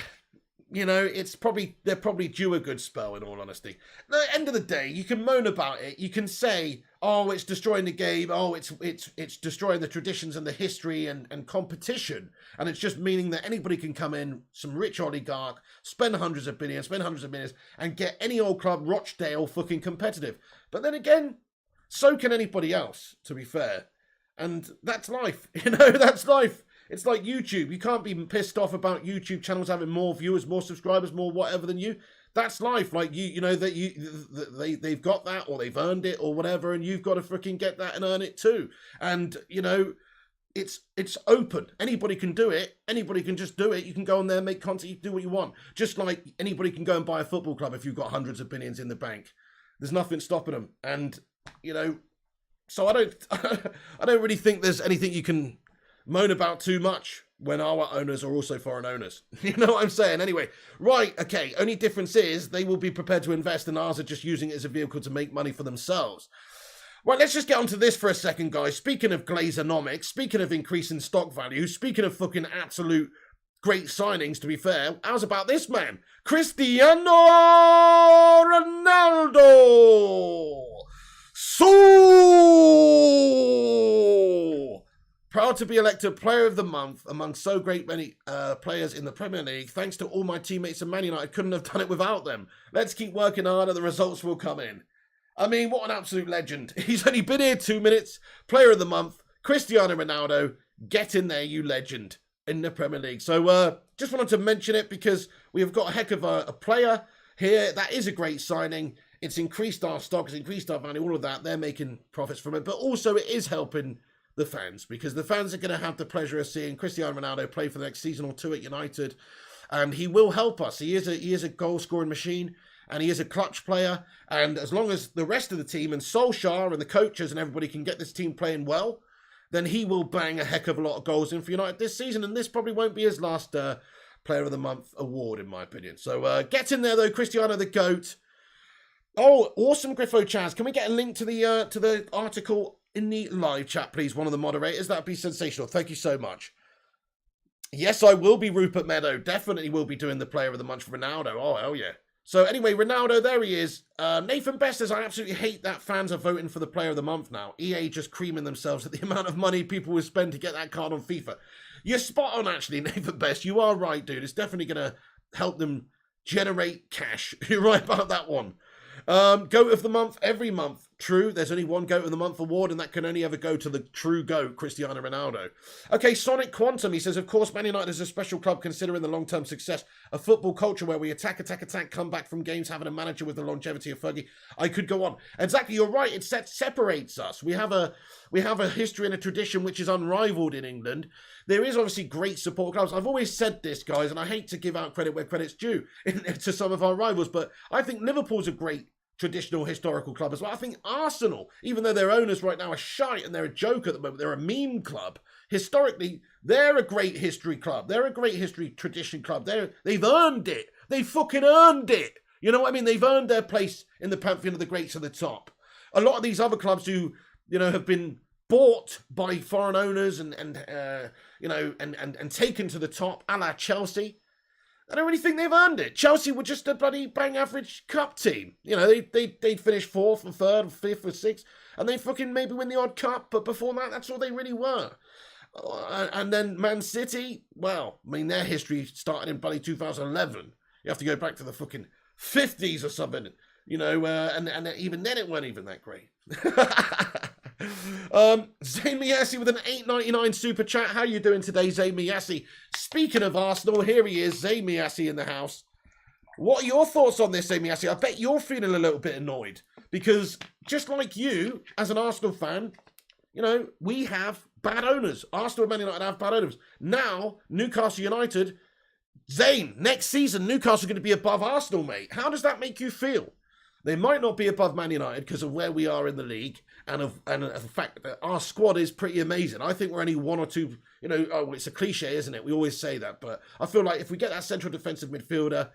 they're probably due a good spell, in all honesty. At the end of the day, you can moan about it. You can say, oh, it's destroying the game. Oh, it's destroying the traditions and the history and competition. And it's just meaning that anybody can come in, some rich oligarch, spend hundreds of millions, and get any old club, Rochdale, fucking competitive. But then again, so can anybody else, to be fair. And that's life. That's life. It's like YouTube. You can't be pissed off about YouTube channels having more viewers, more subscribers, more whatever than you. That's life. Like, they've got that, or they've earned it, or whatever, and you've got to freaking get that and earn it too. And it's open. Anybody can do it. Anybody can just do it. You can go on there, make content, you can do what you want. Just like anybody can go and buy a football club if you've got hundreds of billions in the bank. There's nothing stopping them. And so I don't really think there's anything you can moan about too much when our owners are also foreign owners. You know what I'm saying? Anyway, right, okay, only difference is they will be prepared to invest, and ours are just using it as a vehicle to make money for themselves. Right, let's just get onto this for a second, guys. Speaking of Glazeronomics, speaking of increasing stock value, speaking of fucking absolute great signings, to be fair, how's about this man? Cristiano Ronaldo! So proud to be elected Player of the Month among so great many players in the Premier League. Thanks to all my teammates in Man United. I couldn't have done it without them. Let's keep working hard and the results will come in. I mean, what an absolute legend. He's only been here 2 minutes. Player of the Month, Cristiano Ronaldo. Get in there, you legend, in the Premier League. So just wanted to mention it because we have got a heck of a player here. That is a great signing. It's increased our stock, it's increased our value, all of that. They're making profits from it. But also it is helping the fans, because the fans are going to have the pleasure of seeing Cristiano Ronaldo play for the next season or two at United, and he will help us. He is a goal scoring machine, and he is a clutch player, and as long as the rest of the team and Solskjaer and the coaches and everybody can get this team playing well, then he will bang a heck of a lot of goals in for United this season, and this probably won't be his last Player of the Month award, in my opinion. So get in there though, Cristiano the GOAT. Oh, awesome, Griffo Chaz. Can we get a link to the article in the live chat, please? One of the moderators. That'd be sensational. Thank you so much. Yes, I will be Rupert Meadow. Definitely will be doing the Player of the Month for Ronaldo. Oh, hell yeah. So anyway, Ronaldo, there he is. Nathan Best says, I absolutely hate that fans are voting for the Player of the Month now. EA just creaming themselves at the amount of money people will spend to get that card on FIFA. You're spot on, actually, Nathan Best. You are right, dude. It's definitely going to help them generate cash. You're right about that one. GOAT of the Month every month. True, there's only one GOAT of the Month award, and that can only ever go to the true GOAT, Cristiano Ronaldo. Okay, Sonic Quantum, he says, of course, Man United is a special club considering the long-term success of football culture where we attack, come back from games, having a manager with the longevity of Fergie. I could go on. Exactly, you're right, it separates us. We have a history and a tradition which is unrivaled in England. There is obviously great support clubs. I've always said this, guys, and I hate to give out credit where credit's due to some of our rivals, but I think Liverpool's a great traditional historical club as well. I think Arsenal, even though their owners right now are shite and they're a joke at the moment, they're a meme club. Historically, they're a great history club. They're a great history tradition club. They've earned it. They fucking earned it. You know what I mean? They've earned their place in the pantheon of the greats at the top. A lot of these other clubs who, have been bought by foreign owners and taken to the top, a la Chelsea, I don't really think they've earned it. Chelsea were just a bloody bang average cup team. They'd finish 4th or 3rd or 5th or 6th, and they fucking maybe win the odd cup, but before that, that's all they really were. And then Man City, well, I mean, their history started in bloody 2011. You have to go back to the fucking 50s or something, and even then it weren't even that great. Zayn Miyasi with an $8.99 super chat. How you doing today, Zayn Miyasi? Speaking of Arsenal, here he is, Zayn Miyasi in the house. What are your thoughts on this, Zayn Miyasi? I bet you're feeling a little bit annoyed because just like you, as an Arsenal fan, you know, we have bad owners. Arsenal and Man United have bad owners. Now, Newcastle United, Zayn, next season, Newcastle are going to be above Arsenal, mate. How does that make you feel? They might not be above Man United because of where we are in the league and of the fact that our squad is pretty amazing. I think we're only one or two, you know, oh, it's a cliche, isn't it? We always say that. But I feel like if we get that central defensive midfielder,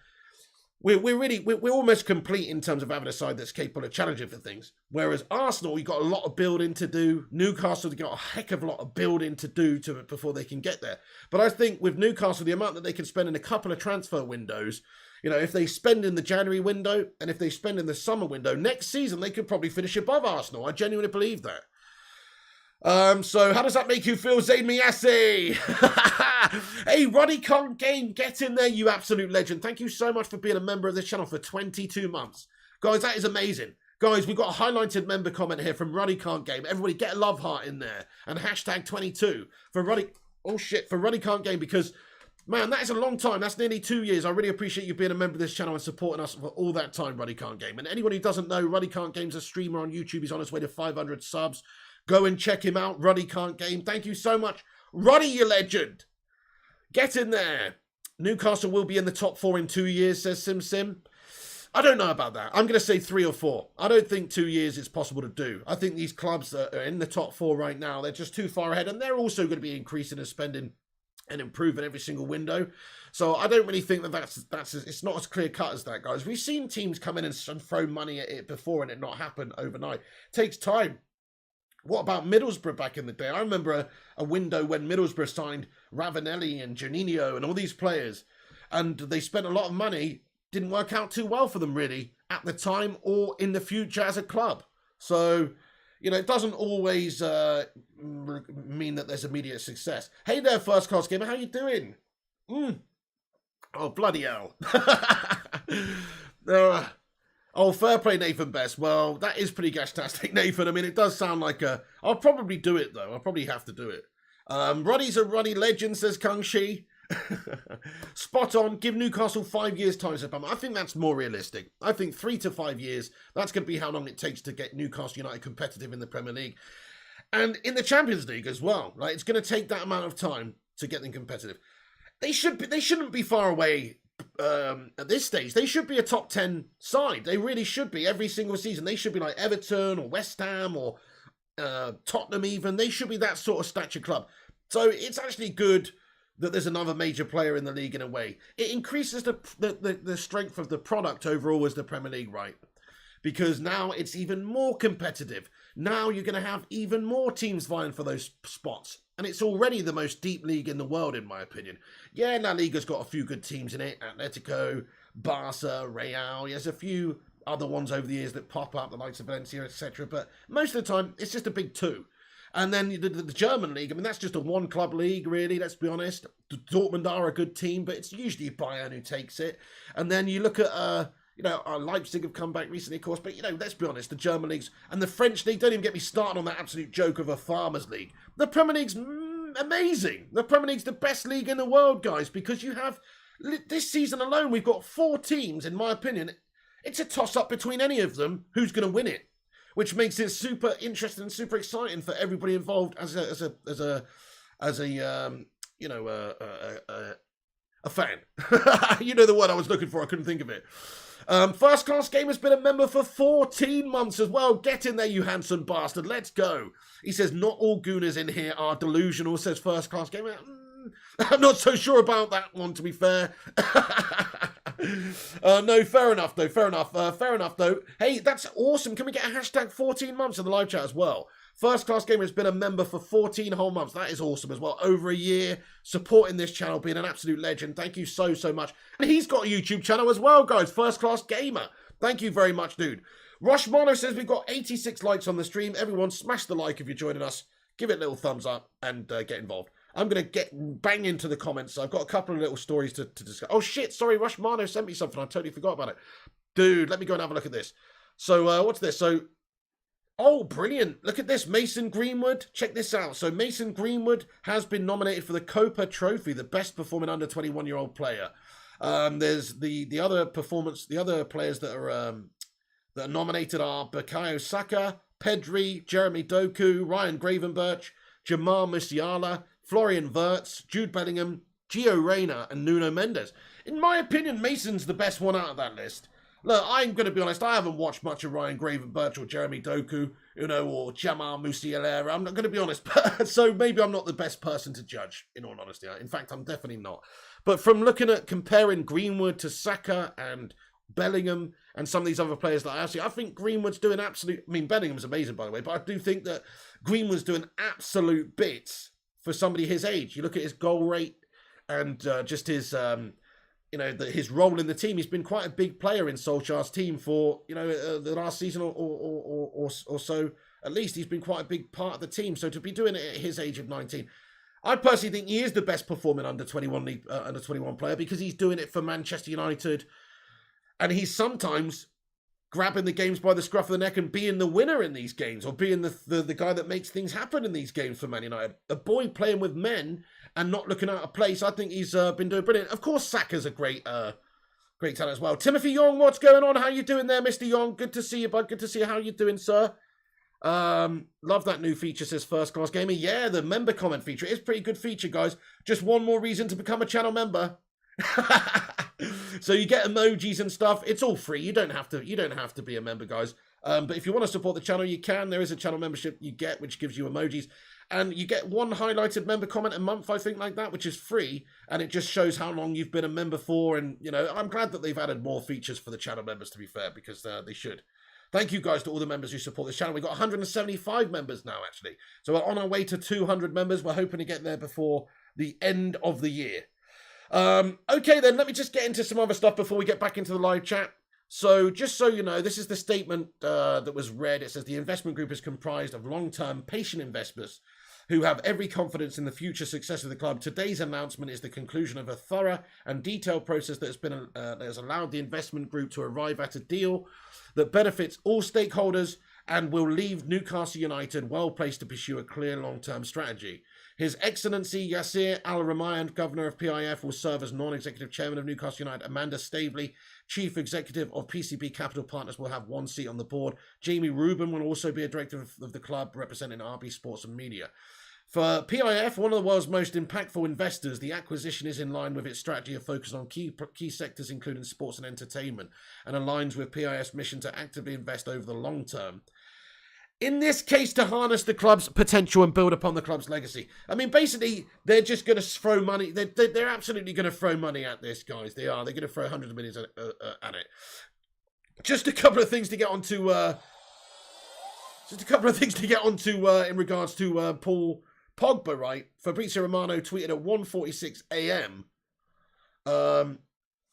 we're almost complete in terms of having a side that's capable of challenging for things. Whereas Arsenal, we've got a lot of building to do. Newcastle, they've got a heck of a lot of building to do before they can get there. But I think with Newcastle, the amount that they can spend in a couple of transfer windows, you know, if they spend in the January window and if they spend in the summer window, next season they could probably finish above Arsenal. I genuinely believe that. So how does that make you feel, Zayn Miyasi? Hey, Roddy Can't Game, get in there, you absolute legend. Thank you so much for being a member of this channel for 22 months. Guys, that is amazing. Guys, we've got a highlighted member comment here from Roddy Can't Game. Everybody get a love heart in there. And hashtag 22 for Roddy... Oh, shit, for Roddy Can't Game because... Man, that is a long time. That's nearly 2 years. I really appreciate you being a member of this channel and supporting us for all that time, Ruddy Can't Game. And anyone who doesn't know, Ruddy Can't Game's a streamer on YouTube. He's on his way to 500 subs. Go and check him out, Ruddy Can't Game. Thank you so much. Ruddy, you legend. Get in there. Newcastle will be in the top 4 in 2 years, says SimSim. I don't know about that. I'm going to say 3 or 4. I don't think 2 years is possible to do. I think these clubs that are in the top 4 right now, they're just too far ahead. And they're also going to be increasing and spending and improving every single window. So I don't really think that's it's not as clear cut as that, guys. We've seen teams come in and throw money at it before and it not happen overnight. It takes time. What about Middlesbrough back in the day? I remember a window when Middlesbrough signed Ravanelli and Juninho and all these players, and they spent a lot of money. Didn't work out too well for them, really, at the time or in the future as a club. So, you know, it doesn't always mean that there's immediate success. Hey there, First Class Gamer. How you doing? Oh, bloody hell. Oh, fair play, Nathan Best. Well, that is pretty gastastic, Nathan. I mean, it does sound like a... I'll probably do it, though. I'll probably have to do it. Ruddy's a Ruddy legend, says Kung Shi. Spot on. Give Newcastle 5 years time. I think that's more realistic. I think 3 to 5 years. That's going to be how long it takes to get Newcastle United competitive in the Premier League. And in the Champions League as well. Right? It's going to take that amount of time to get them competitive. They shouldn't be far away at this stage. They should be a top 10 side. They really should be every single season. They should be like Everton or West Ham or Tottenham even. They should be that sort of stature club. So it's actually good that there's another major player in the league in a way. It increases the strength of the product overall as the Premier League, right? Because now it's even more competitive. Now you're going to have even more teams vying for those spots. And it's already the most deep league in the world, in my opinion. Yeah, La Liga's got a few good teams in it. Atletico, Barca, Real. There's a few other ones over the years that pop up, the likes of Valencia, etc. But most of the time, it's just a big two. And then the German league, I mean, that's just a one-club league, really, let's be honest. Dortmund are a good team, but it's usually Bayern who takes it. And then you look at... Leipzig have come back recently, of course, but, let's be honest, the German leagues and the French league, don't even get me started on that absolute joke of a farmers league. The Premier League's amazing. The Premier League's the best league in the world, guys, because you have, this season alone, we've got 4 teams, in my opinion. It's a toss-up between any of them who's going to win it, which makes it super interesting and super exciting for everybody involved as a fan. You know the word I was looking for, I couldn't think of it. First Class Gamer has been a member for 14 months as well. Get in there, you handsome bastard. Let's go. He says, not all gooners in here are delusional, says First Class Gamer. I'm not so sure about that one, to be fair. No, fair enough, though. Fair enough, though. Hey, that's awesome. Can we get a hashtag 14 months in the live chat as well? First Class Gamer has been a member for 14 whole months. That is awesome as well. Over a year, supporting this channel, being an absolute legend. Thank you so, so much. And he's got a YouTube channel as well, guys. First Class Gamer. Thank you very much, dude. Rush Mono says we've got 86 likes on the stream. Everyone, smash the like if you're joining us. Give it a little thumbs up and get involved. I'm going to bang into the comments. I've got a couple of little stories to discuss. Oh, shit. Sorry, Rush Mono sent me something. I totally forgot about it. Dude, let me go and have a look at this. So, what's this? So, Oh, brilliant. Look at this. Mason Greenwood. Check this out. So Mason Greenwood has been nominated for the Copa Trophy, the best performing under 21-year-old player. There's the other players that are nominated are Bukayo Saka, Pedri, Jeremy Doku, Ryan Gravenberch, Jamal Musiala, Florian Wirtz, Jude Bellingham, Gio Reyna, and Nuno Mendes. In my opinion, Mason's the best one out of that list. Look, I'm going to be honest, I haven't watched much of Ryan Gravenberch or Jeremy Doku, or Jamal Musiala. I'm not going to be honest, so maybe I'm not the best person to judge, in all honesty. In fact, I'm definitely not. But from looking at comparing Greenwood to Saka and Bellingham and some of these other players that I see, I think Greenwood's doing Bellingham's amazing, by the way, but I do think that Greenwood's doing absolute bits for somebody his age. You look at his goal rate and just his... his role in the team. He's been quite a big player in Solskjaer's team for, the last season or so. At least he's been quite a big part of the team. So to be doing it at his age of 19, I personally think he is the best performing under 21 player because he's doing it for Manchester United. And he's sometimes grabbing the games by the scruff of the neck and being the winner in these games, or being the guy that makes things happen in these games for Man United. A boy playing with men and not looking out of place. I think he's been doing brilliant. Of course, Saka's a great talent as well. Timothy Young, what's going on? How you doing there, Mr. Young? Good to see you, bud. Good to see you. How you doing, sir? Love that new feature, says First Class Gamer. Yeah, the member comment feature. It's a pretty good feature, guys. Just one more reason to become a channel member. So you get emojis and stuff. It's all free. You don't have to be a member, guys. But if you want to support the channel, you can. There is a channel membership you get, which gives you emojis. And you get one highlighted member comment a month, I think, like that, which is free. And it just shows how long you've been a member for. And, I'm glad that they've added more features for the channel members, to be fair, because they should. Thank you, guys, to all the members who support this channel. We've got 175 members now, actually. So we're on our way to 200 members. We're hoping to get there before the end of the year. Okay, then, let me just get into some other stuff before we get back into the live chat. So, just so you know, this is the statement that was read. It says, the investment group is comprised of long-term, patient investors who have every confidence in the future success of the club. Today's announcement is the conclusion of a thorough and detailed process that has allowed the investment group to arrive at a deal that benefits all stakeholders and will leave Newcastle United well placed to pursue a clear long-term strategy. His Excellency Yasser Al-Rumayyan, Governor of PIF, will serve as non-executive chairman of Newcastle United. Amanda Staveley, Chief Executive of PCB Capital Partners, will have one seat on the board. Jamie Rubin will also be a director of the club, representing RB Sports and Media. For PIF, one of the world's most impactful investors, the acquisition is in line with its strategy of focus on key sectors, including sports and entertainment, and aligns with PIF's mission to actively invest over the long term. In this case, to harness the club's potential and build upon the club's legacy. I mean, basically, they're just going to throw money. They're absolutely going to throw money at this, guys. They are. They're going to throw hundreds of millions at it. Just a couple of things to get onto. In regards to Paul Pogba, right? Fabrizio Romano tweeted at 1:46 a.m.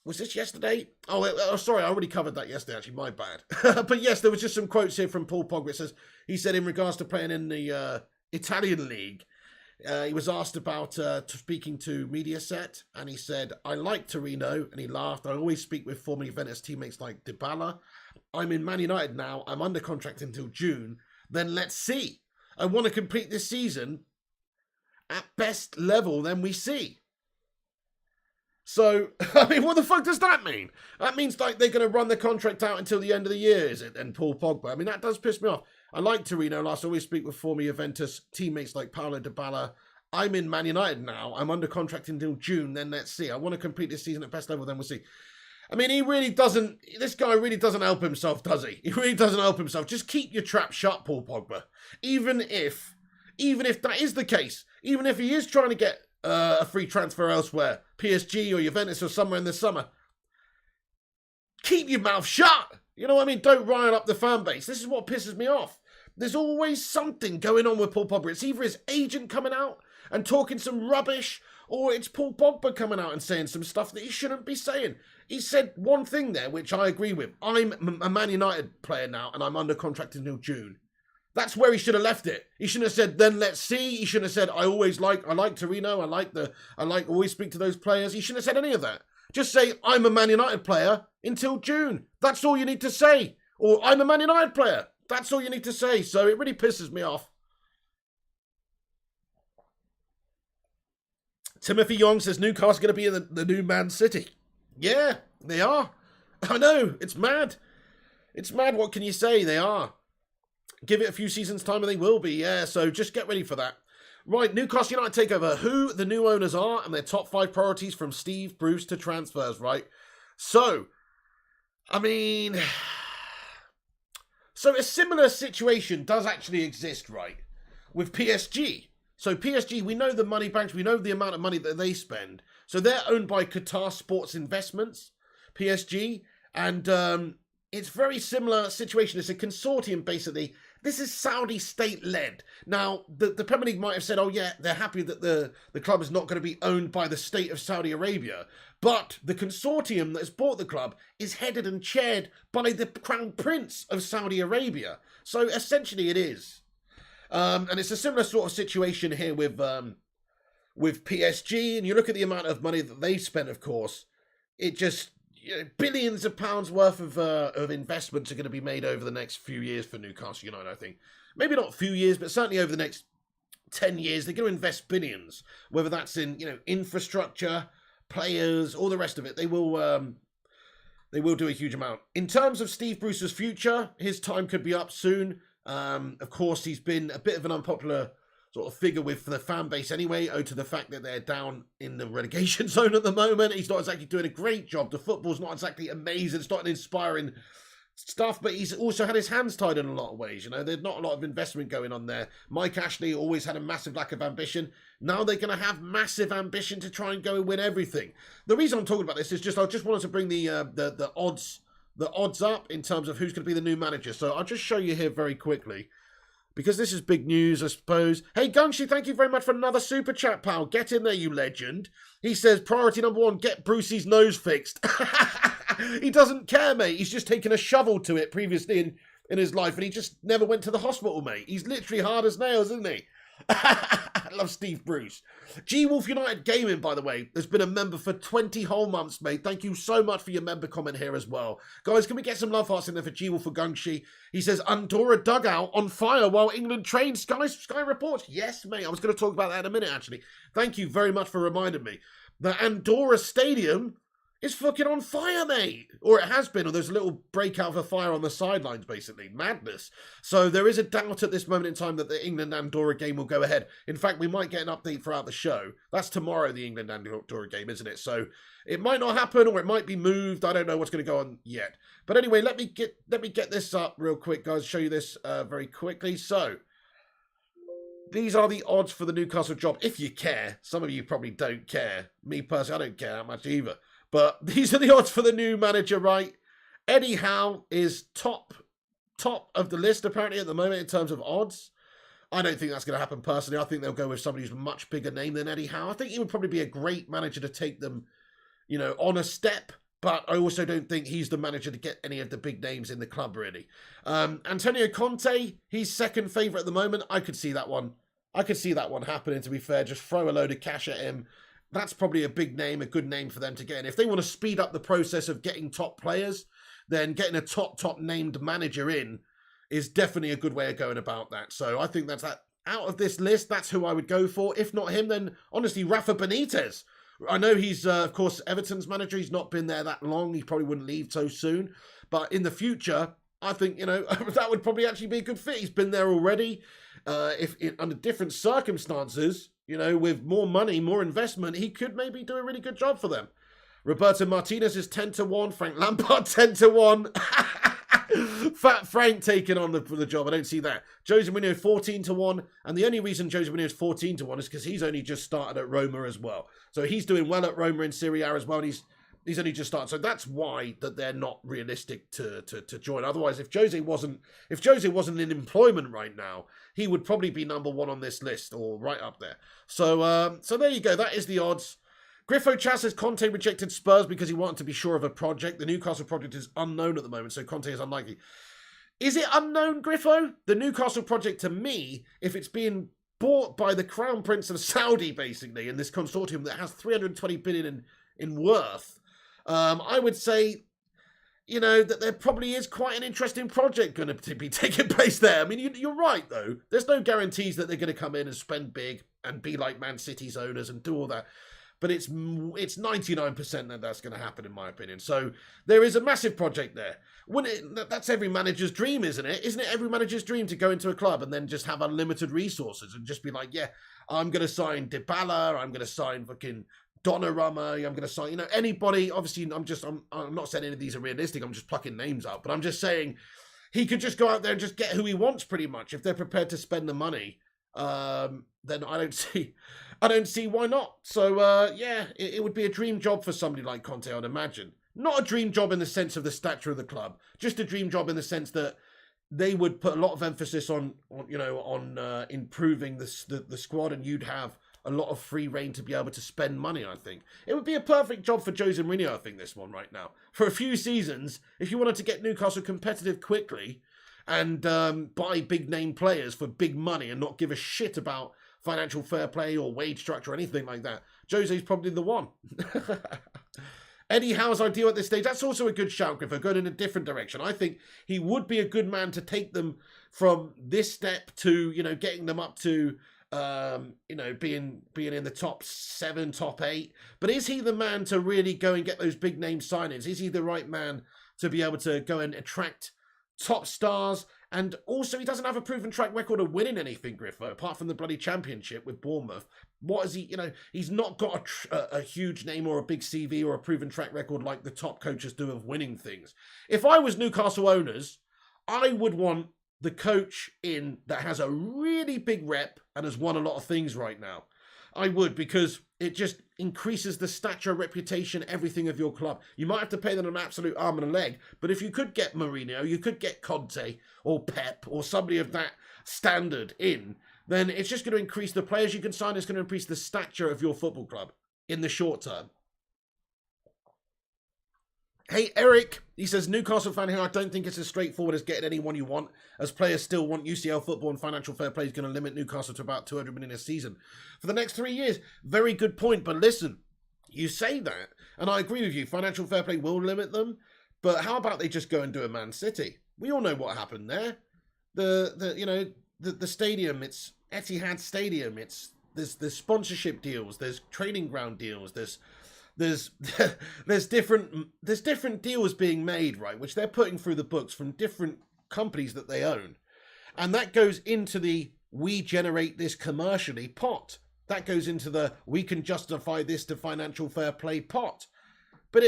Was this yesterday? Oh, sorry, I already covered that yesterday, actually, my bad. But yes, there was just some quotes here from Paul Pogba. He said in regards to playing in the Italian league, he was asked about speaking to Mediaset, and he said, I like Torino, and he laughed. I always speak with former Juventus teammates like Dybala. I'm in Man United now. I'm under contract until June. Then let's see. I want to complete this season at best level, then we see. So, I mean, what the fuck does that mean? That means like they're going to run the contract out until the end of the year, is it? And Paul Pogba. I mean, that does piss me off. I like Torino. I always speak with former Juventus teammates like Paulo Dybala. I'm in Man United now. I'm under contract until June. Then let's see. I want to complete this season at best level. Then we'll see. I mean, this guy really doesn't help himself, does he? He really doesn't help himself. Just keep your trap shut, Paul Pogba. Even if that is the case, even if he is trying to get a free transfer elsewhere, PSG or Juventus or somewhere in the summer, keep your mouth shut. You know what I mean? Don't rile up the fan base. This is what pisses me off. There's always something going on with Paul Pogba. It's either his agent coming out and talking some rubbish, or it's Paul Pogba coming out and saying some stuff that he shouldn't be saying. He said one thing there, which I agree with. I'm a Man United player now, and I'm under contract until June. That's where he should have left it. He shouldn't have said, then let's see. He shouldn't have said, I like Torino. I always speak to those players. He shouldn't have said any of that. Just say, I'm a Man United player until June. That's all you need to say. Or I'm a Man United player. That's all you need to say. So it really pisses me off. Timothy Young says Newcastle going to be in the new Man City. Yeah, they are. I know, it's mad. It's mad, what can you say? They are. Give it a few seasons' time and they will be, yeah. So just get ready for that. Right, Newcastle United Takeover. Who the new owners are and their top 5 priorities from Steve Bruce to transfers, right? So, I mean... So a similar situation does actually exist, right? With PSG. So PSG, we know the money banks, we know the amount of money that they spend. So they're owned by Qatar Sports Investments, PSG, and it's very similar situation. It's a consortium, basically. This is Saudi state-led. Now, the Premier League might have said, oh yeah, they're happy that the club is not going to be owned by the state of Saudi Arabia. But the consortium that has bought the club is headed and chaired by the Crown Prince of Saudi Arabia. So essentially it is. And it's a similar sort of situation here with PSG, and you look at the amount of money that they spent, of course, it just, billions of pounds worth of investments are going to be made over the next few years for Newcastle United, I think. Maybe not a few years, but certainly over the next 10 years, they're going to invest billions, whether that's in, infrastructure, players, all the rest of it. They will do a huge amount. In terms of Steve Bruce's future, his time could be up soon. Of course, he's been a bit of an unpopular sort of figure with the fan base anyway, owed to the fact that they're down in the relegation zone at the moment. He's not exactly doing a great job. The football's not exactly amazing. It's not an inspiring stuff, but he's also had his hands tied in a lot of ways. There's not a lot of investment going on there. Mike Ashley always had a massive lack of ambition. Now they're going to have massive ambition to try and go and win everything. The reason I'm talking about this is just I just wanted to bring the odds up in terms of who's going to be the new manager. So I'll just show you here very quickly, because this is big news, I suppose. Hey, Gungshi, thank you very much for another super chat, pal. Get in there, you legend. He says, priority number 1, get Brucey's nose fixed. He doesn't care, mate. He's just taken a shovel to it previously in his life, and he just never went to the hospital, mate. He's literally hard as nails, isn't he? I love Steve Bruce. G-Wolf United Gaming, by the way, has been a member for 20 whole months, mate. Thank you so much for your member comment here as well. Guys, can we get some love hearts in there for G-Wolf for Gungshi? He says, Andorra dugout on fire while England trains. Sky reports. Yes, mate. I was going to talk about that in a minute, actually. Thank you very much for reminding me. The Andorra Stadium is fucking on fire, mate. Or it has been, or there's a little breakout of a fire on the sidelines, basically. Madness. So there is a doubt at this moment in time that the England-Andorra game will go ahead. In fact, we might get an update throughout the show. That's tomorrow, the England-Andorra game, isn't it? So it might not happen, or it might be moved. I don't know what's going to go on yet. But anyway, let me get this up real quick, guys. Show you this very quickly. So these are the odds for the Newcastle job, if you care. Some of you probably don't care. Me personally, I don't care that much either. But these are the odds for the new manager, right? Eddie Howe is top of the list, apparently, at the moment in terms of odds. I don't think that's going to happen personally. I think they'll go with somebody who's a much bigger name than Eddie Howe. I think he would probably be a great manager to take them, on a step. But I also don't think he's the manager to get any of the big names in the club, really. Antonio Conte, he's second favourite at the moment. I could see that one. I could see that one happening, to be fair. Just throw a load of cash at him. That's probably a big name, a good name for them to get in. If they want to speed up the process of getting top players, then getting a top named manager in is definitely a good way of going about that. So I think that's that. Out of this list, that's who I would go for. If not him, then honestly, Rafa Benitez. I know he's, of course, Everton's manager. He's not been there that long. He probably wouldn't leave so soon. But in the future, I think, that would probably actually be a good fit. He's been there already. Under different circumstances, with more money, more investment, he could maybe do a really good job for them. Roberto Martinez is 10-1. Frank Lampard 10-1. Fat Frank taking on the job. I don't see that. Jose Mourinho 14-1. And the only reason Jose Mourinho is 14-1 is because he's only just started at Roma as well. So he's doing well at Roma in Serie A as well. And he's only just started. So that's why that they're not realistic to join. Otherwise, if Jose wasn't in employment right now, he would probably be number 1 on this list or right up there. So there you go. That is the odds. Griffo Chas says Conte rejected Spurs because he wanted to be sure of a project. The Newcastle project is unknown at the moment, so Conte is unlikely. Is it unknown, Griffo? The Newcastle project, to me, if it's being bought by the Crown Prince of Saudi, basically, in this consortium that has 320 billion in worth, I would say you know, that there probably is quite an interesting project going to be taking place there. I mean, you're right, though. There's no guarantees that they're going to come in and spend big and be like Man City's owners and do all that. But it's 99% that that's going to happen, in my opinion. So there is a massive project there. That's every manager's dream, isn't it? Isn't it every manager's dream to go into a club and then just have unlimited resources and just be like, yeah, I'm going to sign Dybala, I'm going to sign fucking Donnarumma, I'm going to sign, you know, anybody. Obviously, I'm not saying any of these are realistic. I'm just plucking names out. But I'm just saying he could just go out there and just get who he wants, pretty much, if they're prepared to spend the money. Then I don't see why not. So yeah, it would be a dream job for somebody like Conte, I'd imagine. Not a dream job in the sense of the stature of the club, just a dream job in the sense that they would put a lot of emphasis on improving the squad, and you'd have a lot of free reign to be able to spend money. I think it would be a perfect job for Jose Mourinho. I think this one right now, for a few seasons, if you wanted to get Newcastle competitive quickly and buy big name players for big money and not give a shit about financial fair play or wage structure or anything like that, Jose's probably the one. Eddie Howe's ideal at this stage, that's also a good shout, Griffo, going in a different direction. I think he would be a good man to take them from this step to, you know, getting them up to, you know, being in the top 7, top 8. But is he the man to really go and get those big name signings? Is he the right man to be able to go and attract top stars? And also, he doesn't have a proven track record of winning anything, Griffo, apart from the bloody championship with Bournemouth. What is he, you know, he's not got a huge name or a big CV or a proven track record like the top coaches do of winning things. If I was Newcastle owners, I would want the coach in that has a really big rep and has won a lot of things right now. I would, because it just increases the stature, reputation, everything of your club. You might have to pay them an absolute arm and a leg, but if you could get Mourinho, you could get Conte or Pep or somebody of that standard in, then it's just going to increase the players you can sign. It's going to increase the stature of your football club in the short term. Hey, Eric, he says, Newcastle fan here, I don't think it's as straightforward as getting anyone you want, as players still want UCL football, and financial fair play is going to limit Newcastle to about 200 million a season for the next 3 years. Very good point, but listen, you say that, and I agree with you, financial fair play will limit them, but how about they just go and do a Man City? We all know what happened there. The stadium, it's Etihad Stadium, there's sponsorship deals, there's training ground deals, there's different deals being made, right, which they're putting through the books from different companies that they own. And that goes into the we generate this commercially pot. That goes into the we can justify this to financial fair play pot. But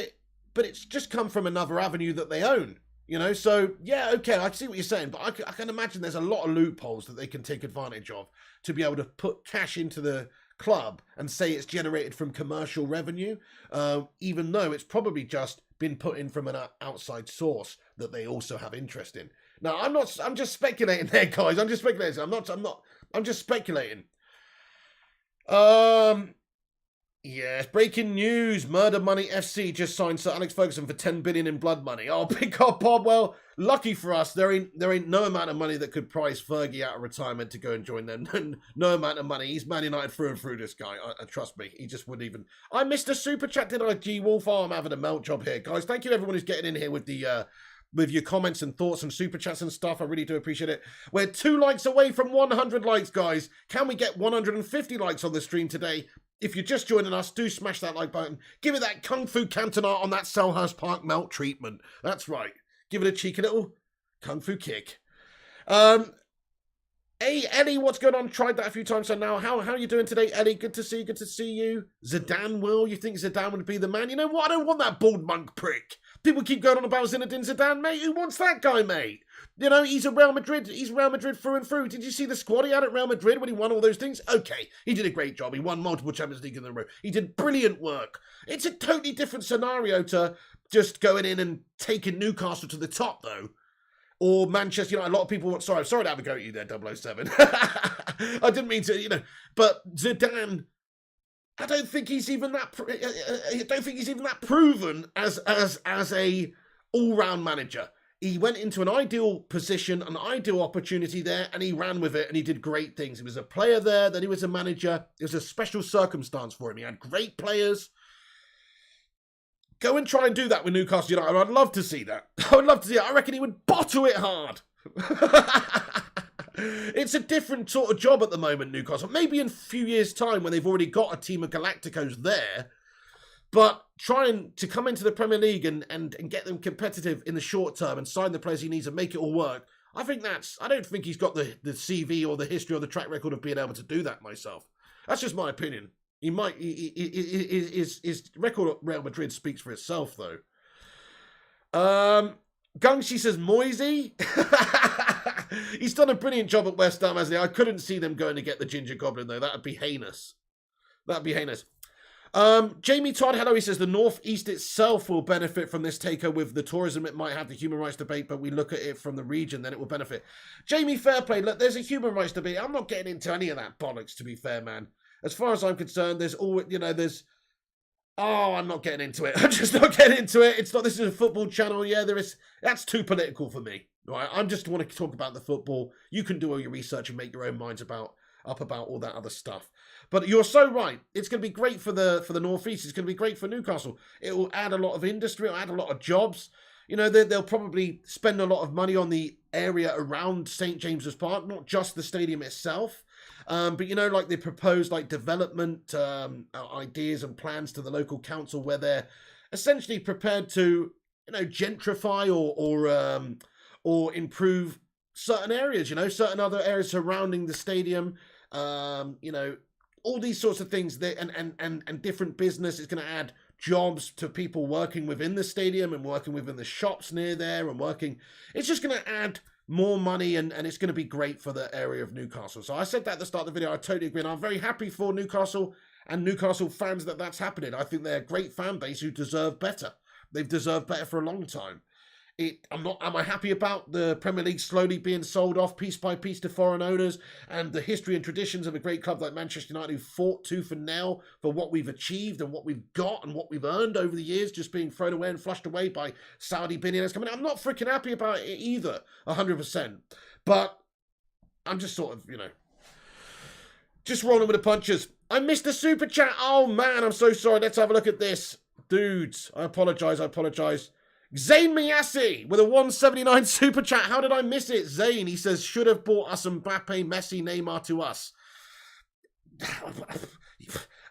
it's just come from another avenue that they own. You know, so yeah, okay, I see what you're saying, but I can imagine there's a lot of loopholes that they can take advantage of to be able to put cash into the club and say it's generated from commercial revenue, even though it's probably just been put in from an outside source that they also have interest in. Now, I'm just speculating there, guys. I'm just speculating. I'm just speculating. Yes, breaking news. Murder Money FC just signed Sir Alex Ferguson for 10 billion in blood money. Oh, big up, Bob. Well, lucky for us, there ain't no amount of money that could price Fergie out of retirement to go and join them. No amount of money. He's Man United through and through, this guy. Trust me, he just wouldn't even. I missed a super chat, did I, G Wolf? Oh, I'm having a melt job here, guys. Thank you to everyone who's getting in here with the with your comments and thoughts and super chats and stuff. I really do appreciate it. We're 2 likes away from 100 likes, guys. Can we get 150 likes on the stream today? If you're just joining us, do smash that like button. Give it that Kung Fu Cantonade on that Selhurst Park melt treatment. That's right. Give it a cheeky little Kung Fu kick. Hey, Ellie, what's going on? Tried that a few times so now. How are you doing today, Ellie? Good to see you. Zidane, Will, you think Zidane would be the man? You know what? I don't want that bald monk prick. People keep going on about Zinedine Zidane, mate. Who wants that guy, mate? You know, he's Real Madrid through and through. Did you see the squad he had at Real Madrid when he won all those things? Okay, he did a great job. He won multiple Champions League in a row. He did brilliant work. It's a totally different scenario to just going in and taking Newcastle to the top, though. Or Manchester United. A lot of people want... Sorry to have a go at you there, 007. I didn't mean to, you know. But Zidane... I don't think he's even that proven as a all-round manager. He went into an ideal position, an ideal opportunity there, and he ran with it, and he did great things. He was a player there, then he was a manager. It was a special circumstance for him. He had great players. Go and try and do that with Newcastle United. I'd love to see that. I would love to see it. I reckon he would bottle it hard. It's a different sort of job at the moment, Newcastle. Maybe in a few years' time when they've already got a team of Galacticos there. But trying to come into the Premier League and get them competitive in the short term and sign the players he needs and make it all work, I don't think he's got the CV or the history or the track record of being able to do that myself. That's just my opinion. His record at Real Madrid speaks for itself, though. Gungshi says Moisey. He's done a brilliant job at West Ham, hasn't he? I couldn't see them going to get the Ginger Goblin, though. That'd be heinous. Jamie Todd, hello, he says the North East itself will benefit from this takeover with the tourism. It might have the human rights debate, but we look at it from the region, then it will benefit. Jamie, fair play. Look, there's a human rights debate. I'm not getting into any of that bollocks, to be fair, man. As far as I'm concerned, I'm not getting into it. I'm just not getting into it. This is a football channel. Yeah, that's too political for me. Right? I just want to talk about the football. You can do all your research and make your own minds up about all that other stuff. But you're so right. It's going to be great for the North East. It's going to be great for Newcastle. It will add a lot of industry. It'll add a lot of jobs. You know, they'll probably spend a lot of money on the area around St. James's Park, not just the stadium itself. But, you know, like they propose like development ideas and plans to the local council where they're essentially prepared to, you know, gentrify or improve certain areas, you know, certain other areas surrounding the stadium, you know, all these sorts of things and different business. Is going to add jobs to people working within the stadium and working within the shops near there and working. It's just going to add more money and it's going to be great for the area of Newcastle. So I said that at the start of the video. I totally agree. And I'm very happy for Newcastle and Newcastle fans that that's happening. I think they're a great fan base who deserve better. They've deserved better for a long time. Am I happy about the Premier League slowly being sold off piece by piece to foreign owners and the history and traditions of a great club like Manchester United who fought tooth and nail for what we've achieved and what we've got and what we've earned over the years just being thrown away and flushed away by Saudi billionaires coming in? I'm not freaking happy about it either, 100%. But I'm just sort of, you know, just rolling with the punches. I missed the super chat. Oh, man, I'm so sorry. Let's have a look at this. Dudes, I apologise. Zayn Miyasi with a 179 super chat. How did I miss it? Zayn, he says, should have bought us Mbappe, Messi, Neymar to us.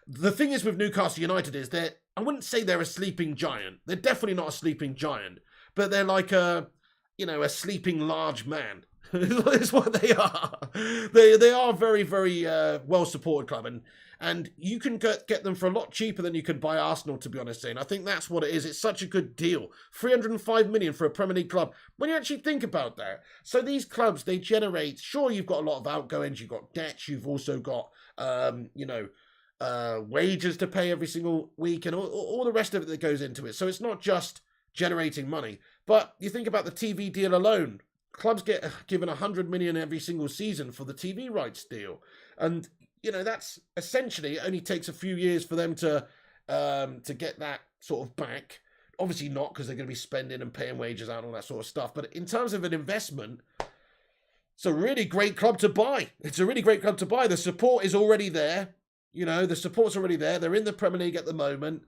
The thing is with Newcastle United is I wouldn't say they're a sleeping giant. They're definitely not a sleeping giant, but they're like a sleeping large man. Is what they are. They are a very, very well-supported club, and you can get them for a lot cheaper than you could buy Arsenal, to be honest, Zane. I think that's what it is. It's such a good deal. 305 million for a Premier League club. When you actually think about that. So these clubs, they generate, sure, you've got a lot of outgoings, you've got debts, you've also got, wages to pay every single week and all the rest of it that goes into it. So it's not just generating money. But you think about the TV deal alone. Clubs get given 100 million every single season for the TV rights deal. And, you know, that's essentially, it only takes a few years for them to get that sort of back. Obviously not, because they're going to be spending and paying wages out and all that sort of stuff. But in terms of an investment, it's a really great club to buy. It's a really great club to buy. The support is already there. You know, the support's already there. They're in the Premier League at the moment.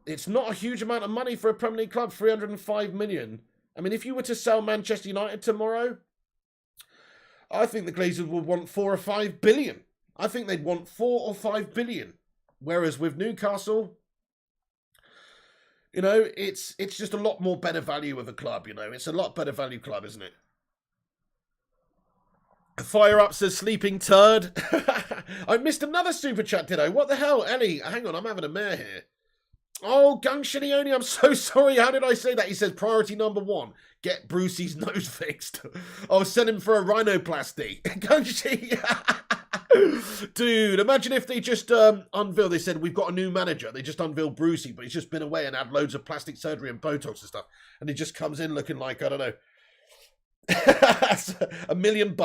It's not a huge amount of money for a Premier League club, 305 million. I mean, if you were to sell Manchester United tomorrow, I think the Glazers would want 4 or 5 billion. I think they'd want 4 or 5 billion. Whereas with Newcastle, you know, it's just a lot more better value of a club, you know. It's a lot better value club, isn't it? Fire Up says sleeping turd. I missed another super chat, did I? What the hell? Ellie, hang on, I'm having a mare here. Oh, Gungshinioni, I'm so sorry. How did I say that? He says, priority number 1, get Brucey's nose fixed. I'll send him for a rhinoplasty. Gungshi. Dude, imagine if they just unveil, they said, we've got a new manager. They just unveiled Brucey, but he's just been away and had loads of plastic surgery and Botox and stuff. And he just comes in looking like, I don't know, $1 million.